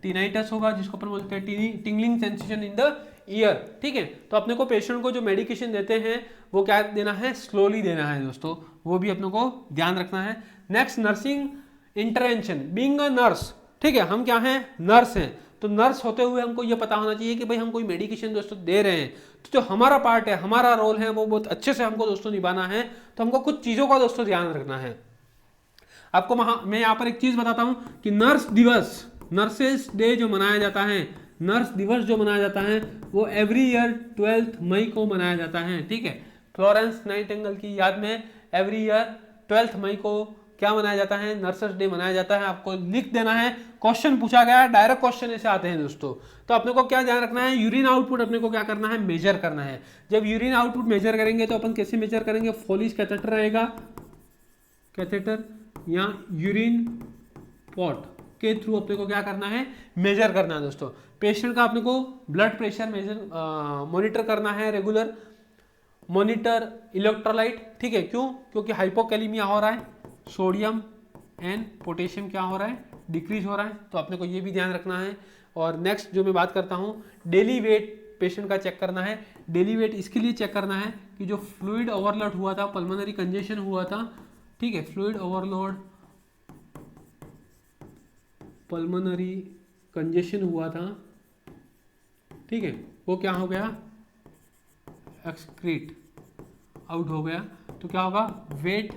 टिनाइटस होगा, जिसको अपन बोलते हैं tingling sensation in the year, ठीक है। तो अपने को पेशेंट को जो मेडिकेशन देते हैं वो क्या देना है, स्लोली देना है दोस्तों, वो भी अपने को ध्यान रखना है। Next nursing intervention, being a nurse, ठीक है, हम क्या हैं, नर्स हैं, तो नर्स होते हुए हमको ये पता होना चाहिए कि भाई हम कोई मेडिकेशन दोस्तों दे रहे हैं तो जो हमारा पार्ट है, हमारा रोल है, वो बहुत अच्छे से हमको दोस्तों निभाना है। तो हमको कुछ चीज़ों का दोस्तों ध्यान रखना है। आपको मैं यहाँ पर एक चीज़ बताता हूँ कि नर्स दिवस, नर्सेस डे जो मनाया जाता है, नर्स दिवस जो मनाया जाता है वो एवरी ईयर 12 मई को मनाया जाता है, ठीक है। फ्लोरेंस नाइटिंगेल की याद में एवरी ईयर 12 मई को क्या मनाया जाता है, नर्सेस डे मनाया जाता है। आपको लिख देना है, क्वेश्चन पूछा गया है, डायरेक्ट क्वेश्चन ऐसे आते हैं दोस्तों। तो अपने को क्या ध्यान रखना है, यूरिन आउटपुट अपने को क्या करना है, मेजर करना है। जब यूरिन आउटपुट मेजर करेंगे तो अपन कैसे मेजर करेंगे, फोलिस कैथेटर रहेगा, कैथेटर या यूरिन पॉट के थ्रू अपने को क्या करना है, मेजर करना है दोस्तों। पेशेंट का अपने को ब्लड प्रेशर मेजर मॉनिटर करना है, रेगुलर मॉनिटर इलेक्ट्रोलाइट, ठीक है। क्यों, क्योंकि हाइपोकैलेमिया हो रहा है, सोडियम एंड पोटेशियम क्या हो रहा है, डिक्रीज हो रहा है, तो अपने को ये भी ध्यान रखना है। और नेक्स्ट जो मैं बात करता हूँ, डेली वेट पेशेंट का चेक करना है। डेली वेट इसके लिए चेक करना है कि जो फ्लूइड ओवरलोड हुआ था, पल्मोनरी कंजेशन हुआ था, ठीक है, फ्लूइड ओवरलोड पल्मोनरी कंजेशन हुआ था, ठीक है, वो क्या हो गया, एक्सक्रीट आउट हो गया, तो क्या होगा, वेट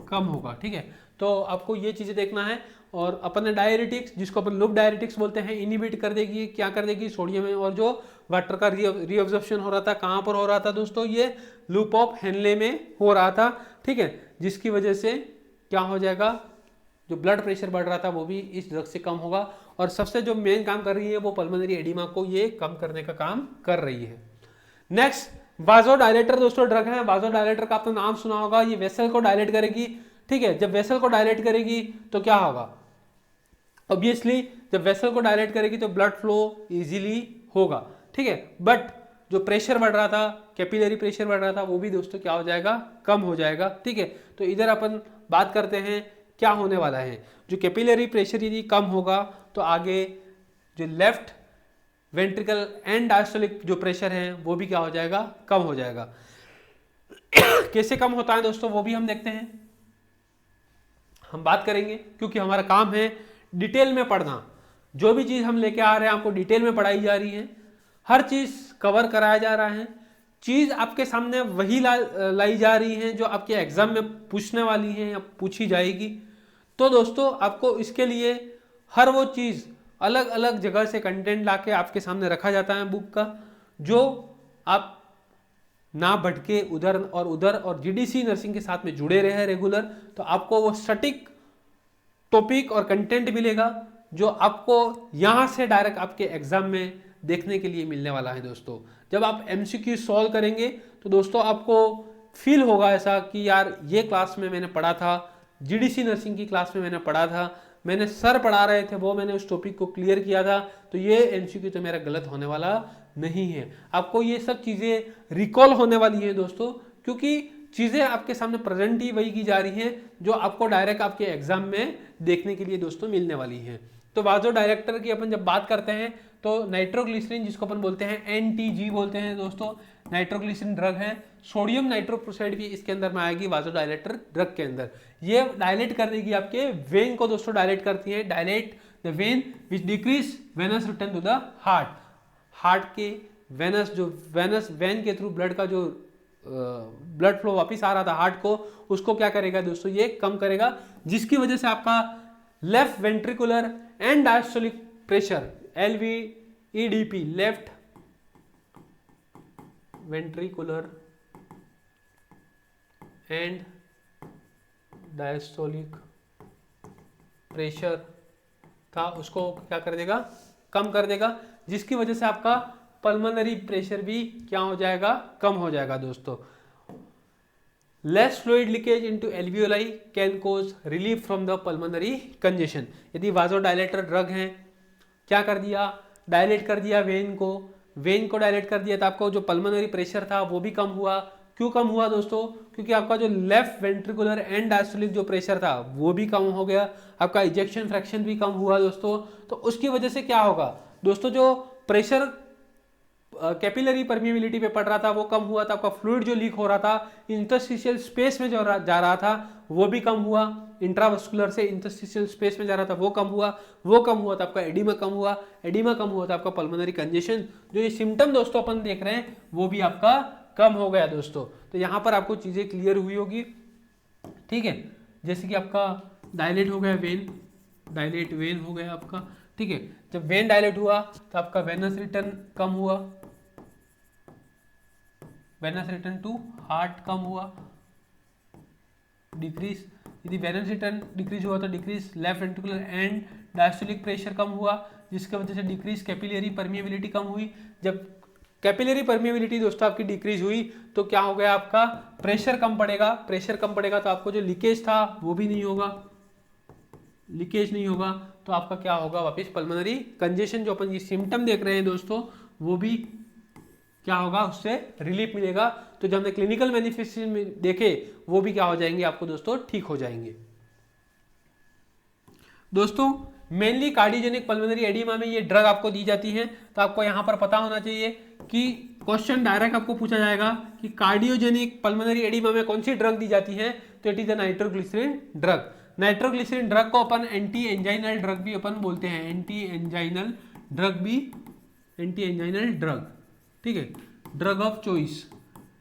कम होगा, ठीक है। तो आपको ये चीज़ें देखना है। और अपन ने डायरेटिक्स, जिसको अपन लूप डायरेटिक्स बोलते हैं, इनिबिट कर देगी, क्या कर देगी, सोडियम में, और जो वाटर का रीअब्जॉर्प्शन हो रहा था, कहाँ पर हो रहा था दोस्तों, ये लूप ऑफ हेनले में हो रहा था, ठीक है, जिसकी वजह से क्या हो जाएगा, जो ब्लड प्रेशर बढ़ रहा था वो भी इस ड्रग से कम होगा। और सबसे जो मेन काम कर रही है वो पल्मोनरी एडिमा को ये कम करने का काम कर रही है। नेक्स्ट वाजोडायलेटर दोस्तों ड्रग है। वाजोडायलेटर का आपने नाम सुना होगा, ये वेसल को डायलेट करेगी, ठीक है। जब वेसल को डायलेट करेगी तो क्या होगा, ऑब्वियसली जब वेसल को डायलेट करेगी तो ब्लड फ्लो इजीली होगा, ठीक है। बट जो प्रेशर बढ़ रहा था, कैपिलरी प्रेशर बढ़ रहा था, वो भी दोस्तों क्या हो जाएगा, कम हो जाएगा, ठीक है। तो इधर अपन बात करते हैं क्या होने वाला है, जो कैपिलरी प्रेशर यदि कम होगा तो आगे जो लेफ्ट वेंट्रिकल एंड डायस्टोलिक जो प्रेशर है वो भी क्या हो जाएगा, कम हो जाएगा। कैसे कम होता है दोस्तों वो भी हम देखते हैं, हम बात करेंगे, क्योंकि हमारा काम है डिटेल में पढ़ना। जो भी चीज़ हम लेके आ रहे हैं आपको डिटेल में पढ़ाई जा रही है, हर चीज़ कवर कराया जा रहा है, चीज़ आपके सामने वही लाई जा रही है जो आपके एग्जाम में पूछने वाली है या पूछी जाएगी। तो दोस्तों आपको इसके लिए हर वो चीज़ अलग अलग जगह से कंटेंट लाके आपके सामने रखा जाता है बुक का, जो आप ना भटके उधर और जीडीसी नर्सिंग के साथ में जुड़े रहे रेगुलर, तो आपको वो सटीक टॉपिक और कंटेंट मिलेगा जो आपको यहाँ से डायरेक्ट आपके एग्जाम में देखने के लिए मिलने वाला है दोस्तों। जब आप एमसीक्यू सॉल्व करेंगे तो दोस्तों आपको फील होगा ऐसा कि यार ये क्लास में मैंने पढ़ा था, जीडीसी नर्सिंग की क्लास में मैंने पढ़ा था, मैंने सर पढ़ा रहे थे वो मैंने उस टॉपिक को क्लियर किया था, तो ये एमसीक्यू तो मेरा गलत होने वाला नहीं है। आपको ये सब चीज़ें रिकॉल होने वाली है दोस्तों, क्योंकि चीज़ें आपके सामने प्रेजेंट ही वही की जा रही हैं जो आपको डायरेक्ट आपके एग्जाम में देखने के लिए दोस्तों मिलने वाली हैं। तो वाजोडायलेक्टर की अपन जब बात करते हैं तो नाइट्रोग्लिसरीन, जिसको अपन बोलते हैं एनटीजी बोलते हैं दोस्तों, नाइट्रोग्लिसरीन ड्रग है। सोडियम नाइट्रोप्रोसाइड भी इसके अंदर में आएगी वाजोडायलेक्टर ड्रग के अंदर। ये डायलेट कर देगी आपके वेन को दोस्तों, डायलेट करती है, dilate the vein which decrease venous return to the heart. Heart के वेनस, जो वेनस वेन के थ्रू ब्लड का जो ब्लड फ्लो वापस आ रहा था हार्ट को, उसको क्या करेगा दोस्तों, ये कम करेगा, जिसकी वजह से आपका left ventricular end diastolic pressure LVEDP, left ventricular end diastolic pressure था, उसको क्या कर देगा, कम कर देगा, जिसकी वजह से आपका पल्मोनरी प्रेशर भी क्या हो जाएगा, कम हो जाएगा दोस्तों। Less fluid leakage into alveoli can cause relief from the pulmonary congestion. यदि वाजोडायलेटर ड्रग हैं, क्या कर दिया, डायलेट कर दिया वेन को डायलेट कर दिया, तो आपको जो पल्मोनरी प्रेशर था वो भी कम हुआ। क्यों कम हुआ दोस्तों, क्योंकि आपका जो लेफ्ट वेंट्रिकुलर एंड डायस्टोलिक जो प्रेशर था वो भी कम हो गया, आपका इजेक्शन फ्रैक्शन भी कम हुआ दोस्तों। तो उसकी वजह से क्या होगा दोस्तों, जो प्रेशर कैपिलरी परमिएबिलिटी पे पड़ रहा था वो कम हुआ था, आपका फ्लूइड जो लीक हो रहा था इंटरस्टिशियल स्पेस में जो जा रहा था वो भी कम हुआ, इंट्रावस्कुलर से इंटरस्टिशियल स्पेस में जा रहा था वो कम हुआ तो आपका एडिमा कम हुआ तो आपका पल्मोनरी कंजेशन, जो ये सिम्टम दोस्तों अपन देख रहे हैं वो भी आपका कम हो गया दोस्तों। तो यहाँ पर आपको चीजें क्लियर हुई होगी, ठीक है। जैसे कि आपका डायलेट हो गया वेन हो गया आपका, ठीक है। जब वेन डायलेट हुआ तो आपका वेनस रिटर्न कम हुआ, वेनस रिटर्न टू हार्ट कम हुआ, डिक्रीज। यदि वेनस रिटर्न डिक्रीज हुआ तो decrease left ventricular end diastolic pressure कम हुआ, जिसकी वजह से डिक्रीज कैपिलरी परमिएबिलिटी कम हुई। जब कैपिलरी परमिएबिलिटी दोस्तों आपकी डिक्रीज हुई तो क्या हो गया, आपका प्रेशर कम पड़ेगा तो आपको जो लीकेज था वो भी नहीं होगा, तो आपका क्या होगा, वापस पल्मोनरी कंजेशन जो अपन ये सिम्टम देख रहे हैं दोस्तों वो भी क्या होगा, उससे रिलीफ मिलेगा। तो जब हमने क्लिनिकल मैनिफेस्टेशन में देखे वो भी क्या हो जाएंगे आपको दोस्तों, ठीक हो जाएंगे दोस्तों। मेनली कार्डियोजेनिक पल्मोनरी एडिमा में ये ड्रग आपको दी जाती है, तो आपको यहाँ पर पता होना चाहिए कि क्वेश्चन डायरेक्ट आपको पूछा जाएगा कि कार्डियोजेनिक पल्मोनरी एडिमा में कौन सी ड्रग दी जाती है, तो it is the nitroglycerin drug. Nitroglycerin drug को अपन एंटी एंजाइनल ड्रग भी अपन बोलते हैं, एंटी एंजाइनल ड्रग, ठीक है, drug of choice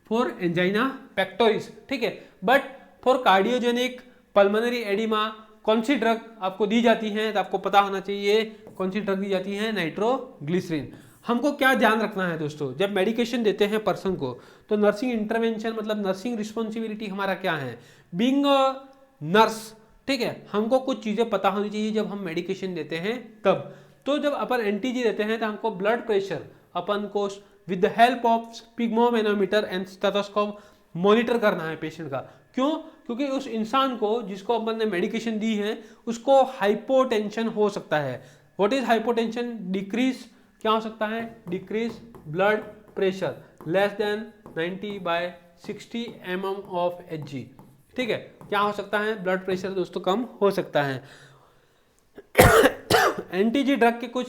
for angina pectoris, ठीक है। But for cardiogenic pulmonary oedema कौन सी ड्रग आपको दी जाती है, तो आपको पता होना चाहिए कौन सी ड्रग दी जाती है, नाइट्रोग्लिसरीन। हमको क्या ध्यान रखना है दोस्तों, जब मेडिकेशन देते हैं पर्सन को, तो नर्सिंग इंटरवेंशन मतलब नर्सिंग रिस्पॉन्सिबिलिटी हमारा क्या है, बीइंग अ नर्स, ठीक है। हमको कुछ चीजें पता होनी चाहिए जब हम मेडिकेशन देते हैं तब। तो जब अपन एंटीजी देते हैं तो हमको ब्लड प्रेशर अपन को with the help of sphygmomanometer and stethoscope monitor करना है पेशेंट का। क्यों, क्योंकि उस इंसान को जिसको अपन ने मेडिकेशन दी है उसको हाइपोटेंशन हो सकता है। व्हाट इज हाइपोटेंशन, डिक्रीज क्या हो सकता है, decrease blood pressure less than 90/60 mm of Hg, ठीक है। क्या हो सकता है, ब्लड प्रेशर दोस्तों कम हो सकता है। एंटीजी ड्रग के कुछ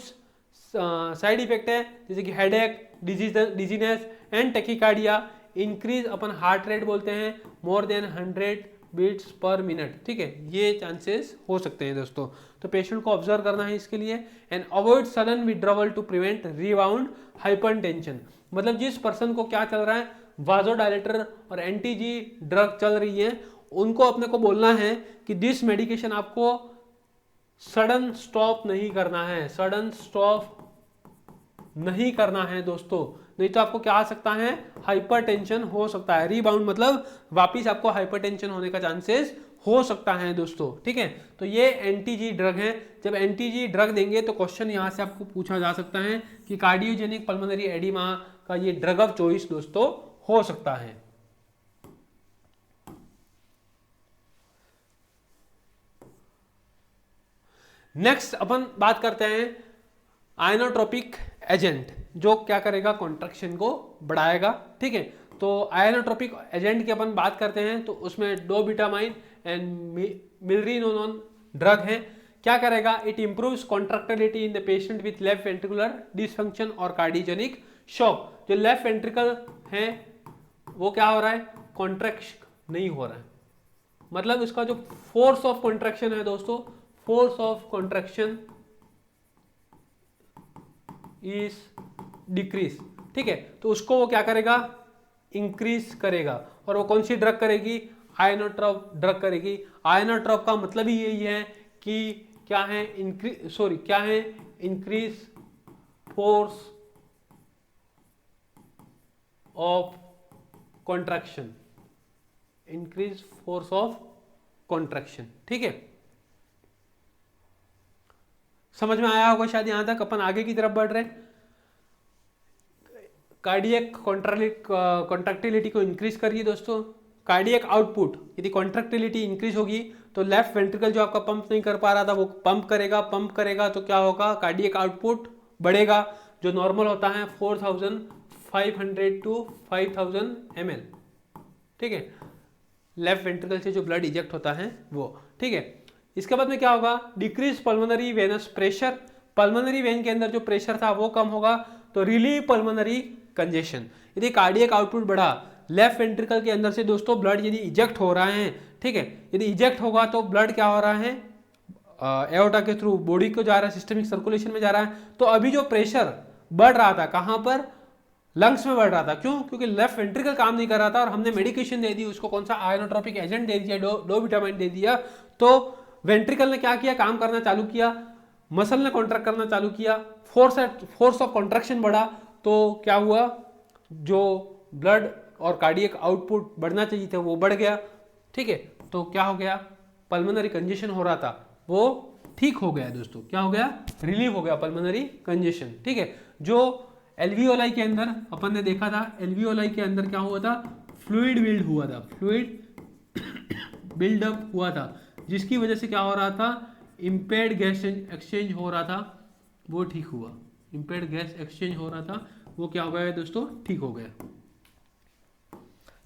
साइड इफेक्ट है, जैसे कि headache, dizziness and tachycardia, increase अपन हार्ट रेट बोलते हैं more than 100 beats per minute, ठीक है। ये चांसेस हो सकते हैं दोस्तों, तो पेशेंट को ऑब्जर्व करना है इसके लिए। And avoid sudden withdrawal to prevent rebound hypertension, मतलब जिस पर्सन को क्या चल रहा है, वाजोडायलेटर और एंटीजी ड्रग चल रही है, उनको अपने को बोलना है कि दिस मेडिकेशन आपको सडन स्टॉप नहीं करना है दोस्तों, नहीं तो आपको क्या आ सकता है, हाइपरटेंशन हो सकता है। रीबाउंड मतलब वापिस आपको हाइपरटेंशन होने का चांसेस हो सकता है दोस्तों, ठीक है। तो ये एंटीजी ड्रग है। जब एंटीजी ड्रग देंगे तो क्वेश्चन यहां से आपको पूछा जा सकता है कि कार्डियोजेनिक पल्मोनरी एडिमा का ये ड्रग ऑफ चॉइस दोस्तों हो सकता है। नेक्स्ट अपन बात करते हैं आयनोट्रोपिक एजेंट, जो क्या करेगा, कॉन्ट्रैक्शन को बढ़ाएगा, ठीक है। तो आयनोट्रोपिक एजेंट की अपन बात करते हैं तो उसमें डोबिटामाइन एंड मिलरिनोन ड्रग है। क्या करेगा, it improves contractility in the patient with left ventricular dysfunction और कार्डियोजेनिक शॉक। जो लेफ्ट वेंट्रिकल है वो क्या हो रहा है, कॉन्ट्रैक्शन नहीं हो रहा है, मतलब इसका जो फोर्स ऑफ कॉन्ट्रैक्शन है दोस्तों, force of contraction is decrease, ठीक है। तो उसको वो क्या करेगा, इंक्रीज करेगा। और वो कौन सी ड्रग करेगी, आयनोट्रॉप ड्रग करेगी। आयनोट्रॉप का मतलब ही यही है कि क्या है, increase force of contraction, increase force of contraction, ठीक है। समझ में आया होगा शायद, यहां तक अपन आगे की तरफ बढ़ रहे हैं। कार्डियक कॉन्ट्रैक्टिलिटी को इंक्रीज करिए दोस्तों। कार्डियक आउटपुट, यदि कॉन्ट्रैक्टिलिटी इंक्रीज होगी तो लेफ्ट वेंट्रिकल जो आपका पंप नहीं कर पा रहा था वो पंप करेगा तो क्या होगा, कार्डियक आउटपुट बढ़ेगा, जो नॉर्मल होता है 4500 टू 5000 ml, ठीक है, लेफ्ट वेंट्रिकल से जो ब्लड इजेक्ट होता है वो, ठीक है। इसके बाद में क्या होगा, decrease pulmonary venous pressure, pulmonary vein के अंदर जो प्रेशर था वो कम होगा, तो रिलीव पल्मोनरी कंजेशन। यदि कार्डियक आउटपुट बढ़ा, लेफ्ट वेंट्रिकल के अंदर से दोस्तों ब्लड यदि इजेक्ट हो रहा है, ठीक है, यदि इजेक्ट होगा तो ब्लड क्या हो रहा है, एओर्टा के थ्रू बॉडी को जा रहा है, सिस्टमिक सर्कुलेशन में जा रहा है। तो अभी जो प्रेशर बढ़ रहा था कहां पर, लंग्स में बढ़ रहा था, क्यों, क्योंकि लेफ्ट वेंट्रिकल काम नहीं कर रहा था और हमने मेडिकेशन दे दी उसको, कौन सा, आयनोट्रोपिक एजेंट दे दिया, डोविटामाइन दे दिया, तो वेंट्रिकल ने क्या किया, काम करना चालू किया, मसल ने कॉन्ट्रैक्ट करना चालू किया, फोर्स ऑफ कॉन्ट्रैक्शन बढ़ा, तो क्या हुआ, जो ब्लड और कार्डियक आउटपुट बढ़ना चाहिए था वो बढ़ गया, ठीक है। तो क्या हो गया, पल्मोनरी कंजेशन हो रहा था वो ठीक हो गया दोस्तों, क्या हो गया, रिलीव हो गया पल्मोनरी कंजेशन, ठीक है। जो एल्वियोलाई के अंदर अपन ने देखा था, एल्वियोलाई के अंदर क्या हुआ था, फ्लूइड बिल्ड हुआ था, फ्लूइड बिल्डअप हुआ था, जिसकी वजह से क्या हो रहा था, इम्पेयर्ड गैस एक्सचेंज हो रहा था, वो ठीक हुआ, इम्पेयर्ड गैस एक्सचेंज हो रहा था वो क्या हो गया दोस्तों, ठीक हो गया।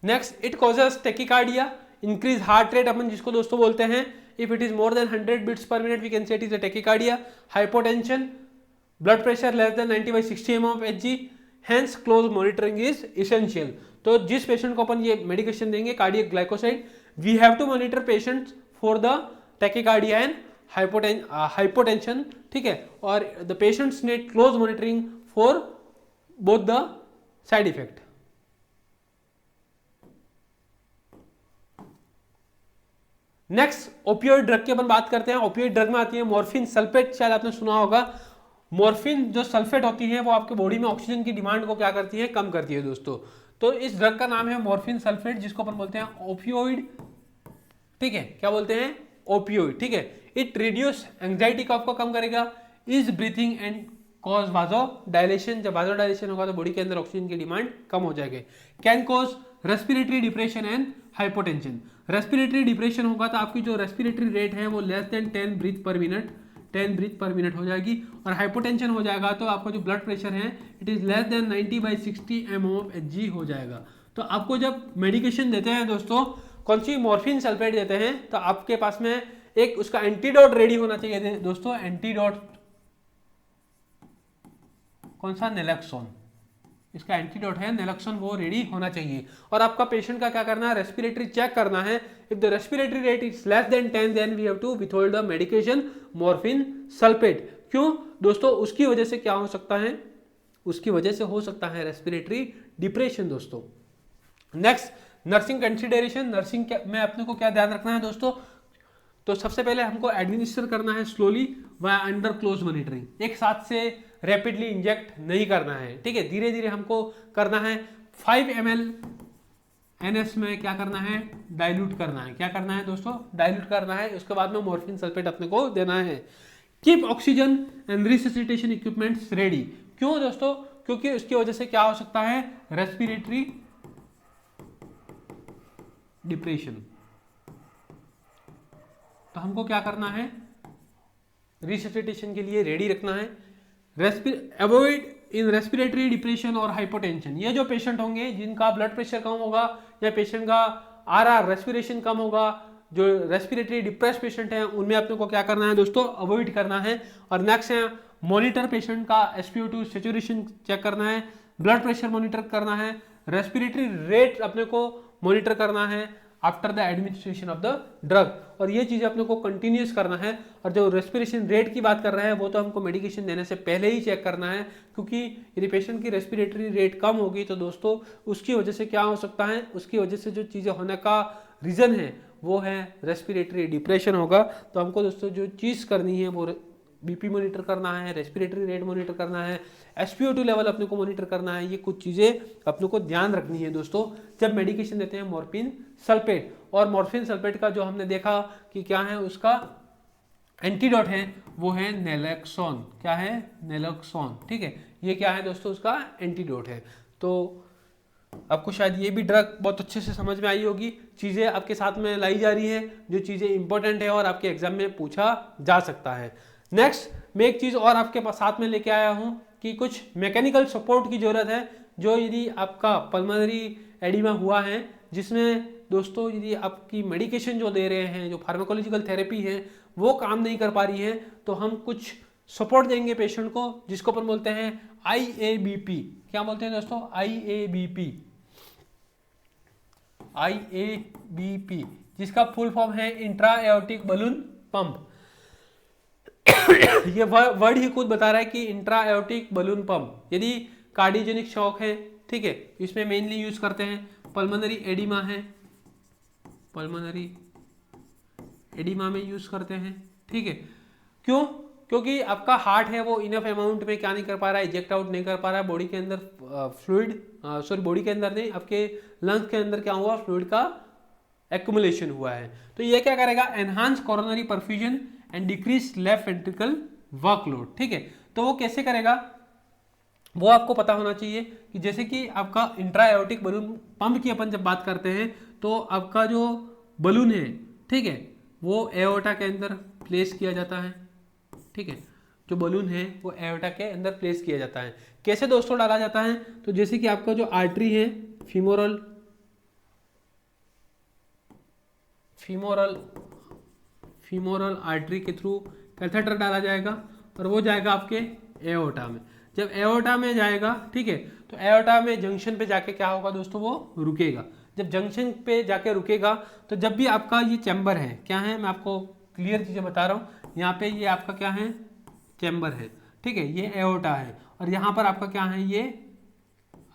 Next, it causes tachycardia, increase heart rate अपन जिसको दोस्तों बोलते हैं, if it is more than 100 beats per minute we can say it is a tachycardia. Hypotension, blood pressure less than 90/60 mm of Hg, hence close monitoring is essential. तो जिस पेशेंट को अपन ये मेडिकेशन देंगे cardiac glycoside, we have to monitor patients for the tachycardia and hypotension, ठीक है, और the patients need close monitoring for both the side effect. Next, opioid drug की अपन बात करते हैं। ओपियोइड ड्रग में आती है मॉर्फिन सल्फेट, शायद आपने सुना होगा। मॉर्फिन जो सल्फेट होती है वो आपके बॉडी में ऑक्सीजन की डिमांड को क्या करती है, कम करती है दोस्तों। तो इस ड्रग का नाम है मॉर्फिन सल्फेट, जिसको अपन बोलते हैं ओपियोइड, ठीक है, क्या बोलते हैं, ओपियोइड, ठीक है। इट रिड्यूस एंजाइटी कफ को कम करेगा, is breathing and cause वाजो dilation, जब वाजो डायलेशन होगा तो बॉडी के अंदर ऑक्सीजन की डिमांड कम हो जाएगी। Can cause respiratory depression and hypotension, respiratory depression होगा तो आपकी जो रेस्पिरेटरी रेट है वो less than 10 breath per minute, 10 breath per minute हो जाएगी। और हाइपोटेंशन हो जाएगा तो आपका जो ब्लड प्रेशर है it is less than 90/60 mm of Hg हो जाएगा। तो आपको जब मेडिकेशन देते हैं दोस्तों, कौन सी, मॉर्फिन सल्फेट देते हैं, तो आपके पास में एक उसका एंटीडोट रेडी होना चाहिए दोस्तों। एंटीडोट कौन सा, नेलेक्सोन, इसका एंटीडोट है नेलेक्सोन, वो रेडी होना चाहिए। और आपका पेशेंट का क्या करना है, रेस्पिरेटरी चेक करना है। If the respiratory rate is less than 10 then we have to withhold the medication morphine sulphate. क्यों दोस्तों, उसकी वजह से क्या हो सकता है, उसकी वजह से हो सकता है रेस्पिरेटरी डिप्रेशन दोस्तों। नेक्स्ट, नर्सिंग कंसिडरेशन, नर्सिंग में अपने को क्या ध्यान रखना है दोस्तों, तो सबसे पहले हमको एडमिनिस्टर करना है स्लोली व अंडर क्लोज मॉनिटरिंग, एक साथ से रैपिडली इंजेक्ट नहीं करना है, ठीक है, धीरे धीरे हमको करना है। 5 ml NS में क्या करना है, डाइल्यूट करना है, क्या करना है दोस्तों, डाइल्यूट करना है। उसके बाद में मॉर्फिन सल्फेट अपने को देना है। Keep oxygen and resuscitation equipments ready, क्यों दोस्तों, क्योंकि उसकी वजह से क्या हो सकता है, रेस्पिरेटरी डिप्रेशन। तो हमको क्या करना है, रिससिटेशन के लिए रेडी रखना है। अवॉइड इन रेस्पिरेटरी डिप्रेशन और हाइपोटेंशन, ये जो पेशेंट होंगे जिनका ब्लड प्रेशर कम होगा या पेशेंट का आरआर रेस्पिरेशन कम होगा, जो रेस्पिरेटरी डिप्रेस पेशेंट हैं उनमें अपने को क्या करना है दोस्तों, अवॉइड करना है। और नेक्स्ट है मॉनिटर पेशेंट का SpO2 सेचुरेशन चेक करना है, ब्लड प्रेशर मॉनिटर करना है, रेस्पिरेटरी रेट अपने को मॉनिटर करना है after the administration of the drug, और ये चीज़ें अपने को कंटिन्यूस करना है। और जो रेस्पिरेशन रेट की बात कर रहे हैं वो तो हमको मेडिकेशन देने से पहले ही चेक करना है, क्योंकि यदि पेशेंट की रेस्पिरेटरी रेट कम होगी तो दोस्तों उसकी वजह से क्या हो सकता है, उसकी वजह से जो चीज़ें होने का रीज़न है वो है रेस्पिरेटरी डिप्रेशन होगा। तो हमको दोस्तों जो चीज़ करनी है वो BP मॉनिटर करना है, रेस्पिरेटरी रेट मॉनिटर करना है, SpO2 लेवल अपने को मॉनिटर करना है। ये कुछ चीज़ें अपने को ध्यान रखनी है दोस्तों जब मेडिकेशन देते हैं मॉर्फिन सल्फेट। और मॉर्फिन सल्फेट का जो हमने देखा कि क्या है, उसका एंटीडोट है वो है नेलेक्सोन। क्या है, नेलेक्सोन। ठीक है, ये क्या है दोस्तों, उसका एंटीडोट है। तो आपको शायद ये भी ड्रग बहुत अच्छे से समझ में आई होगी। चीज़ें आपके साथ में लाई जा रही है जो चीज़ें इंपॉर्टेंट है और आपके एग्जाम में पूछा जा सकता है। नेक्स्ट मैं एक चीज़ और आपके पास साथ में लेके आया हूँ कि कुछ मैकेनिकल सपोर्ट की ज़रूरत है, जो यदि आपका पल्मोनरी एडिमा हुआ है, जिसमें दोस्तों यदि आपकी मेडिकेशन जो दे रहे हैं, जो फार्माकोलॉजिकल थेरेपी है वो काम नहीं कर पा रही है, तो हम कुछ सपोर्ट देंगे पेशेंट को, जिसको अपन बोलते हैं IABP। क्या बोलते हैं दोस्तों, IABP। IABP जिसका फुल फॉर्म है इंट्रा एओर्टिक बलून पंप। ये वर्ड ही खुद बता रहा है कि इंट्रा एओर्टिक बलून पंप। यदि कार्डियोजेनिक शॉक है, ठीक है, इसमें मेनली यूज करते हैं। पल्मोनरी एडिमा है, पल्मोनरी एडिमा में यूज करते हैं। ठीक है, क्यों? क्योंकि आपका हार्ट है वो इनफ अमाउंट में क्या नहीं कर पा रहा है, इजेक्ट आउट नहीं कर पा रहा है बॉडी के अंदर फ्लूइड, सॉरी बॉडी के अंदर नहीं, आपके लंग्स के अंदर क्या हुआ, फ्लूइड का एक्युमुलेशन हुआ है। तो ये क्या करेगा, enhance coronary perfusion and decrease left ventricle workload. ठीक है, तो वो कैसे करेगा वो आपको पता होना चाहिए कि जैसे कि आपका इंट्रा एओर्टिक बलून पंप की अपन जब बात करते हैं तो आपका जो बलून है, ठीक है, वो एओर्टा के अंदर प्लेस किया जाता है। ठीक है, जो बलून है वो एओर्टा के अंदर प्लेस किया जाता है। कैसे दोस्तों डाला जाता है, तो जैसे कि आपका जो आर्टरी है फीमोरल आर्टरी के थ्रू कैथेटर डाला जाएगा और वो जाएगा आपके एओर्टा में। जब एओर्टा में जाएगा, ठीक है, तो एओर्टा में जंक्शन पे जाके क्या होगा दोस्तों, वो रुकेगा। जब जंक्शन पे जाके रुकेगा तो जब भी आपका ये चैम्बर है, क्या है, मैं आपको क्लियर चीज़ें बता रहा हूँ। यहाँ पे ये आपका क्या है, चैम्बर है। ठीक है, ये एओर्टा है और यहाँ पर आपका क्या है, ये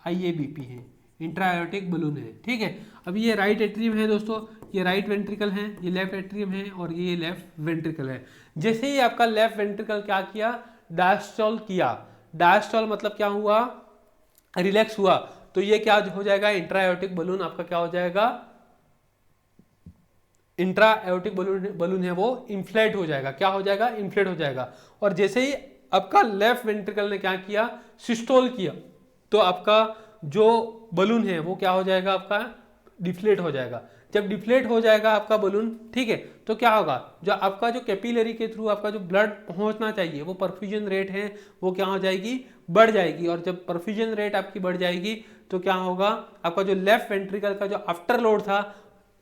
IABP है, इंट्रा एओर्टिक बलून है। ठीक है, अभी ये राइट एट्रियम है दोस्तों, ये राइट वेंट्रिकल है, ये लेफ्ट एट्रियम है और ये लेफ्ट वेंट्रिकल है। जैसे ही आपका लेफ्ट वेंट्रिकल क्या किया, डायस्टॉल किया, डायस्टॉल मतलब क्या हुआ, रिलैक्स हुआ, तो ये क्या हो जाएगा, इंट्रा एओर्टिक बलून आपका क्या हो जाएगा, इंट्रा एओर्टिक बलून है वो इन्फ्लेट हो जाएगा। क्या हो जाएगा, इन्फ्लेट हो जाएगा। और जैसे ही आपका लेफ्ट वेंट्रिकल ने क्या किया, सिस्टोल किया, तो आपका जो बलून है वो क्या हो जाएगा, आपका डिफ्लेट हो जाएगा। जब डिफ्लेट हो जाएगा आपका बलून, ठीक है, तो क्या होगा, जो आपका जो कैपिलरी के थ्रू आपका जो ब्लड पहुंचना चाहिए, वो परफ्यूजन रेट है वो क्या हो जाएगी, बढ़ जाएगी। और जब परफ्यूजन रेट आपकी बढ़ जाएगी तो क्या होगा, आपका जो लेफ्ट वेंट्रिकल का जो आफ्टर लोड था,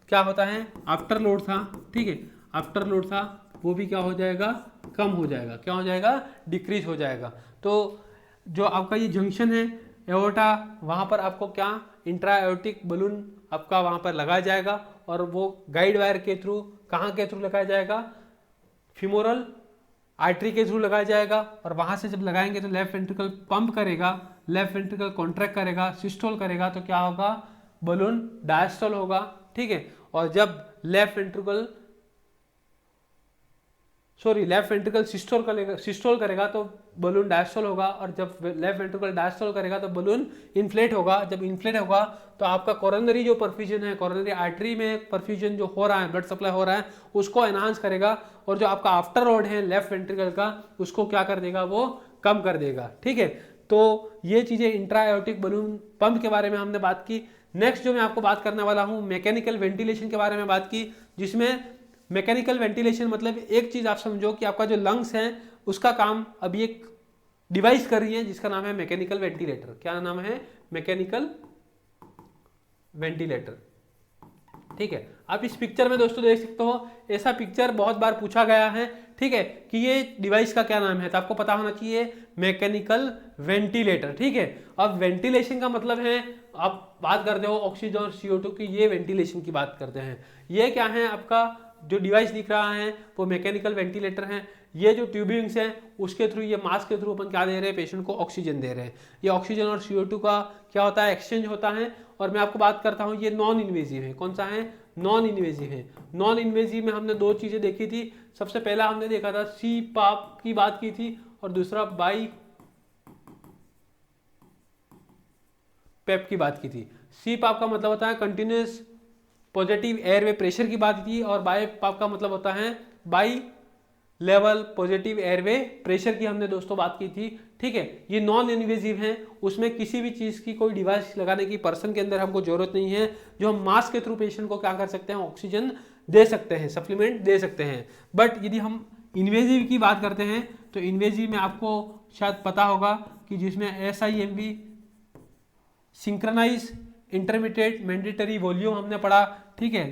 क्या होता है, आफ्टर लोड था, ठीक है, आफ्टर लोड था, वो भी क्या हो जाएगा, कम हो जाएगा। क्या हो जाएगा, डिक्रीज हो जाएगा। तो जो आपका ये जंक्शन है एओर्टा, वहाँ पर आपको क्या, इंट्रा एओर्टिक बलून आपका वहाँ पर लगाया जाएगा और वो गाइड वायर के थ्रू, कहाँ के थ्रू लगाया जाएगा, फीमोरल आर्टरी के थ्रू लगाया जाएगा। और वहाँ से जब लगाएंगे तो लेफ्ट वेंट्रिकल पंप करेगा, लेफ्ट वेंट्रिकल कॉन्ट्रैक्ट करेगा, सिस्टोल करेगा, तो क्या होगा, बलून डायस्टोल होगा। ठीक है, और जब लेफ्ट वेंट्रिकल सिस्टोल करेगा तो बलून डायस्टोल होगा। और जब लेफ्ट वेंट्रिकल डायस्टोल करेगा तो बलून इन्फ्लेट होगा। जब इन्फ्लेट होगा तो आपका कोरोनरी जो परफ्यूजन है, कोरोनरी आर्टरी में परफ्यूजन जो हो रहा है, ब्लड सप्लाई हो रहा है, उसको एनहांस करेगा। और जो आपका आफ्टर लोड है लेफ्ट वेंट्रिकल का, उसको क्या कर देगा, वो कम कर देगा। ठीक है, तो ये चीज़ें इंट्रा एओर्टिक बलून पंप के बारे में हमने बात की। नेक्स्ट जो मैं आपको बात करने वाला हूँ, मैकेनिकल वेंटिलेशन के बारे में बात की, जिसमें मैकेनिकल वेंटिलेशन मतलब एक चीज आप समझो कि आपका जो लंग्स है उसका काम अभी एक डिवाइस कर रही है जिसका नाम है मैकेनिकल वेंटिलेटर। क्या नाम है, मैकेनिकल वेंटिलेटर। ठीक है, आप इस पिक्चर में दोस्तों देख सकते हो, ऐसा पिक्चर बहुत बार पूछा गया है, ठीक है, कि ये डिवाइस का क्या नाम है, तो आपको पता होना चाहिए मैकेनिकल वेंटिलेटर, ठीक है। अब वेंटिलेशन का मतलब है, आप बात करते हो ऑक्सीजन और CO2 की, ये वेंटिलेशन की बात करते हैं। ये क्या है, आपका जो डिवाइस दिख रहा है वो मैकेनिकल वेंटिलेटर है। ये जो ट्यूबिंग्स हैं उसके थ्रू, ये मास्क के थ्रू अपन क्या दे रहे हैं, पेशेंट को ऑक्सीजन दे रहे हैं। ये ऑक्सीजन और CO2 का क्या होता है, एक्सचेंज होता है। और मैं आपको बात करता हूँ, ये नॉन इन्वेजिव है। कौन सा है, नॉन इन्वेजिव है। नॉन इन्वेजिव में हमने दो चीजें देखी थी। सबसे पहला हमने देखा था CPAP की बात की थी, और दूसरा बाई पेप की बात की थी। CPAP का मतलब होता है कंटिन्यूस पॉजिटिव एयरवे प्रेशर की बात की, और बाईपाप का मतलब होता है by level positive airway pressure की हमने दोस्तों बात की थी, ठीक है। ये नॉन इन्वेजिव हैं, उसमें किसी भी चीज की कोई डिवाइस लगाने की पर्सन के अंदर हमको जरूरत नहीं है। जो हम मास्क के थ्रू पेशेंट को क्या कर सकते हैं, ऑक्सीजन दे सकते हैं, सप्लीमेंट दे सकते हैं। बट यदि हम इन्वेजिव की बात करते हैं तो इन्वेजिव में आपको शायद पता होगा कि जिसमें SIMV synchronise intermediate mandatory volume हमने पढ़ा, ठीक है।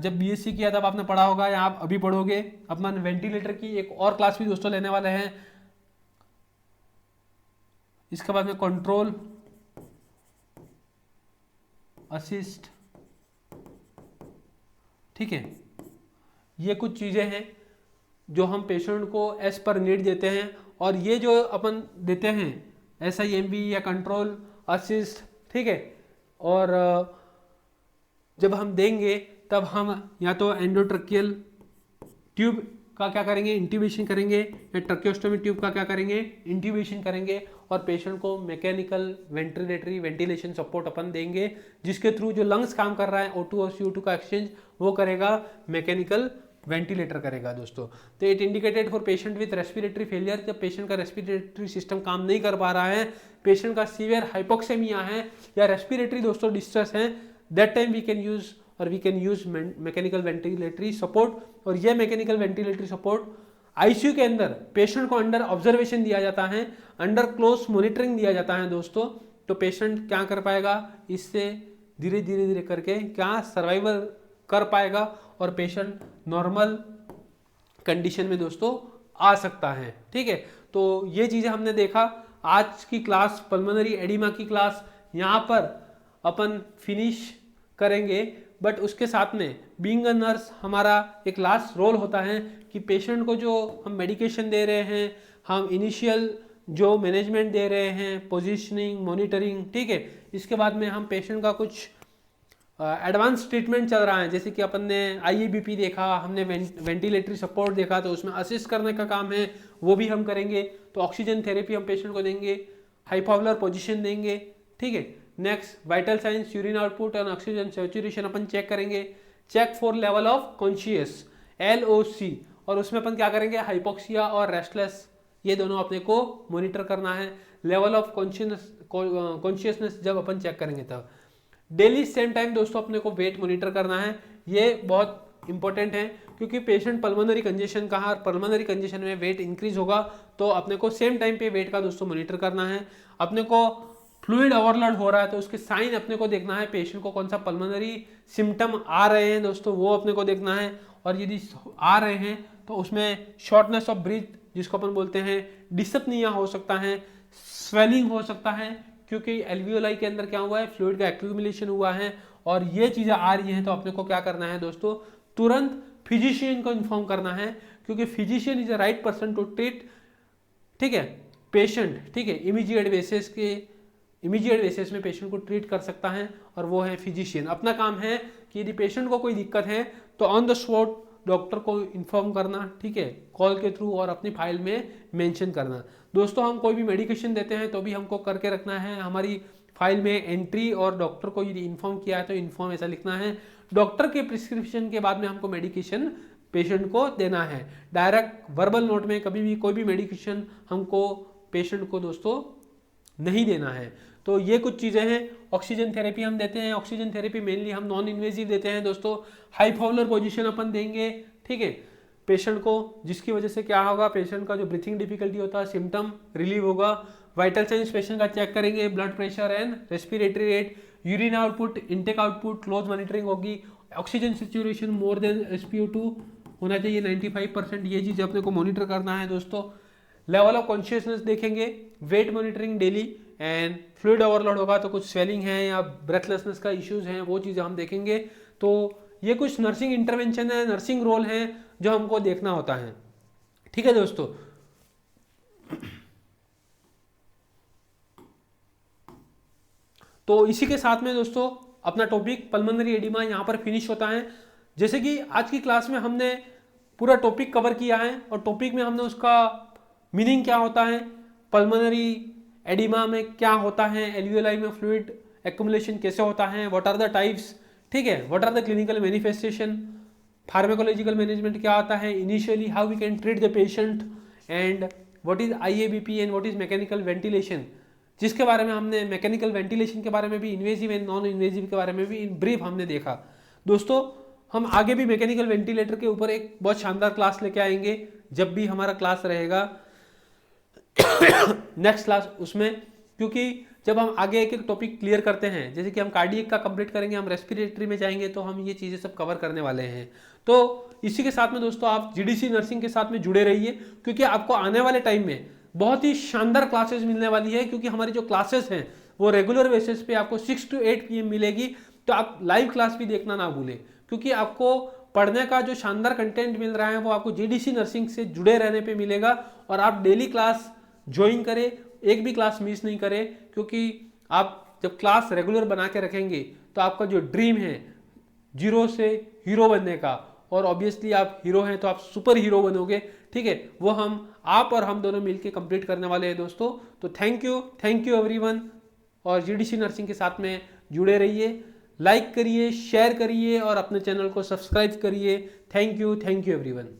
जब BSc किया तब आपने पढ़ा होगा, या आप अभी पढ़ोगे। अपन वेंटिलेटर की एक और क्लास भी दोस्तों लेने वाले हैं। इसके बाद में कंट्रोल असिस्ट, ठीक है। ये कुछ चीजें हैं जो हम पेशेंट को एज पर नीड देते हैं, और ये जो अपन देते हैं SIMV या कंट्रोल असिस्ट, ठीक है। और जब हम देंगे तब हम या तो एंडोट्रकियल ट्यूब का क्या करेंगे, इंट्यूबेशन करेंगे, या ट्रकियोस्टोमी ट्यूब का क्या करेंगे, इंट्यूबेशन करेंगे, और पेशेंट को मैकेनिकल वेंटिलेटरी वेंटिलेशन सपोर्ट अपन देंगे, जिसके थ्रू जो लंग्स काम कर रहा है O2 और CO2 का एक्सचेंज वो करेगा मैकेनिकल वेंटिलेटर करेगा दोस्तों। तो it indicated for patient with respiratory failure, जब पेशेंट का रेस्पिरेटरी सिस्टम काम नहीं कर पा रहा है, पेशेंट का सीवियर हाइपोक्सेमिया है या रेस्पिरेटरी दोस्तों डिस्ट्रेस है, that time we can use mechanical ventilatory support. और यह मैकेनिकल वेंटिलेटरी सपोर्ट ICU के अंदर पेशेंट को अंडर ऑब्जर्वेशन दिया जाता है, अंडर क्लोज मॉनिटरिंग दिया जाता है दोस्तों। तो पेशेंट क्या कर पाएगा, इससे धीरे धीरे करके क्या सर्वाइवल कर पाएगा, और पेशेंट नॉर्मल कंडीशन में दोस्तों आ सकता है, ठीक है। तो ये चीजें हमने देखा। आज की क्लास पल्मोनरी एडिमा की क्लास यहाँ पर अपन फिनिश करेंगे, बट उसके साथ में बीइंग अ नर्स हमारा एक लास्ट रोल होता है कि पेशेंट को जो हम मेडिकेशन दे रहे हैं, हम इनिशियल जो मैनेजमेंट दे रहे हैं, पोजीशनिंग, मॉनिटरिंग, ठीक है। इसके बाद में हम पेशेंट का कुछ एडवांस ट्रीटमेंट चल रहा है, जैसे कि अपन ने IABP देखा, हमने वेंटिलेटरी सपोर्ट देखा, तो उसमें असिस्ट करने का काम है, वो भी हम करेंगे। तो ऑक्सीजन थेरेपी हम पेशेंट को देंगे, हाइपोवुलर पोजीशन देंगे, ठीक है। Next vital signs, urine output और ऑक्सीजन सैचुरेशन अपन चेक करेंगे। Check for level of conscious LOC, और उसमें अपन क्या करेंगे, हाइपोक्सिया और रेस्टलेस, ये दोनों अपने को मॉनिटर करना है। लेवल ऑफ कॉन्शियसनेस जब अपन चेक करेंगे तब डेली सेम टाइम दोस्तों अपने को वेट मॉनिटर करना है। ये बहुत इंपॉर्टेंट है, क्योंकि पेशेंट पल्मोनरी कंजेशन का, पल्मोनरी कंजेशन में वेट इंक्रीज होगा, तो अपने को सेम टाइम पे वेट का दोस्तों मॉनिटर करना है। अपने को फ्लूइड ओवरलोड हो रहा है तो उसके साइन अपने को देखना है, पेशेंट को कौन सा पल्मोनरी सिम्टम आ रहे हैं दोस्तों वो अपने को देखना है। और यदि आ रहे हैं तो उसमें शॉर्टनेस ऑफ ब्रीथ जिसको अपन बोलते हैं, डिस्पनिया हो सकता है, स्वेलिंग हो सकता है, क्योंकि एल्वियोलाई के अंदर क्या हुआ है, फ्लूइड का एक्यूमुलेशन हुआ है, और ये चीजें आ रही हैं। तो अपने को क्या करना है दोस्तों, तुरंत फिजिशियन को इन्फॉर्म करना है, क्योंकि physician is the right person to treat, ठीक है, पेशेंट, ठीक है। इमीडिएट बेसिस में पेशेंट को ट्रीट कर सकता है, और वो है फिजिशियन। अपना काम है कि यदि पेशेंट को कोई दिक्कत है तो ऑन द स्पॉट डॉक्टर को इन्फॉर्म करना, ठीक है, कॉल के थ्रू, और अपनी फाइल में मेंशन करना। दोस्तों हम कोई भी मेडिकेशन देते हैं तो भी हमको करके रखना है हमारी फाइल में एंट्री, और डॉक्टर को यदि इन्फॉर्म किया है तो इन्फॉर्म ऐसा लिखना है। डॉक्टर के प्रिस्क्रिप्शन के बाद में हमको मेडिकेशन पेशेंट को देना है। डायरेक्ट वर्बल नोट में कभी भी कोई भी मेडिकेशन हमको पेशेंट को दोस्तों नहीं देना है। तो ये कुछ चीजें हैं। ऑक्सीजन थेरेपी हम देते हैं, ऑक्सीजन थेरेपी मेनली हम नॉन इन्वेजिव देते हैं दोस्तों। हाइपोवुलर पोजीशन अपन देंगे, ठीक है, पेशेंट को, जिसकी वजह से क्या होगा, पेशेंट का जो ब्रीथिंग डिफिकल्टी होता है सिम्टम रिलीव होगा। वाइटल साइंस पेशेंट का चेक करेंगे, blood pressure and respiratory rate, urine output, intake output, close monitoring होगी, oxygen saturation more than SpO2 होना चाहिए 95%, ये चीज़ अपने को मॉनिटर करना है दोस्तों। लेवल ऑफ कॉन्शियसनेस देखेंगे, weight monitoring daily, and fluid overload होगा तो कुछ स्वेलिंग है या ब्रेथलेसनेस का इश्यूज हैं, वो चीज़ें हम देखेंगे। तो ये कुछ नर्सिंग इंटरवेंशन है, नर्सिंग रोल है जो हमको देखना होता है। ठीक है दोस्तों, तो इसी के साथ में दोस्तों अपना टॉपिक पल्मोनरी एडिमा यहाँ पर फिनिश होता है। जैसे कि आज की क्लास में हमने पूरा टॉपिक कवर किया है, और टॉपिक में हमने उसका मीनिंग क्या होता है, पल्मोनरी एडिमा में क्या होता है, एल्वियोलाई में फ्लूइड एक्युमुलेशन कैसे होता है, व्हाट आर द टाइप्स, ठीक है, what are the clinical manifestation, pharmacological management क्या आता है, initially how we can treat the patient, and what is IABP and what is mechanical ventilation, जिसके बारे में हमने मैकेनिकल वेंटिलेशन के बारे में भी, इन्वेजिव एंड नॉन इन्वेजिव के बारे में भी इन ब्रीफ हमने देखा। दोस्तों हम आगे भी मैकेनिकल वेंटिलेटर के ऊपर एक बहुत शानदार क्लास लेके आएंगे, जब भी हमारा क्लास रहेगा नेक्स्ट क्लास उसमें, क्योंकि जब हम आगे एक एक टॉपिक क्लियर करते हैं, जैसे कि हम कार्डियक का कंप्लीट करेंगे, हम रेस्पिरेटरी में जाएंगे, तो हम ये चीज़ें सब कवर करने वाले हैं। तो इसी के साथ में दोस्तों आप GDC नर्सिंग के साथ में जुड़े रहिए, क्योंकि आपको आने वाले टाइम में बहुत ही शानदार क्लासेस मिलने वाली है, क्योंकि हमारी जो क्लासेस हैं वो रेगुलर बेसिस पे आपको 6 to 8 PM मिलेगी। तो आप लाइव क्लास भी देखना ना भूलें, क्योंकि आपको पढ़ने का जो शानदार कंटेंट मिल रहा है वो आपको GDC नर्सिंग से जुड़े रहने पे मिलेगा। और आप डेली क्लास ज्वाइन करें, एक भी क्लास मिस नहीं करें, क्योंकि आप जब क्लास रेगुलर बना के रखेंगे तो आपका जो ड्रीम है जीरो से हीरो बनने का, और ऑब्वियसली आप हीरो हैं तो आप सुपर हीरो बनोगे, ठीक है, वो आप और हम दोनों मिलके कंप्लीट करने वाले हैं दोस्तों। तो थैंक यू एवरीवन, और GDC नर्सिंग के साथ में जुड़े रहिए, लाइक करिए, शेयर करिए और अपने चैनल को सब्सक्राइब करिए। Thank you everyone.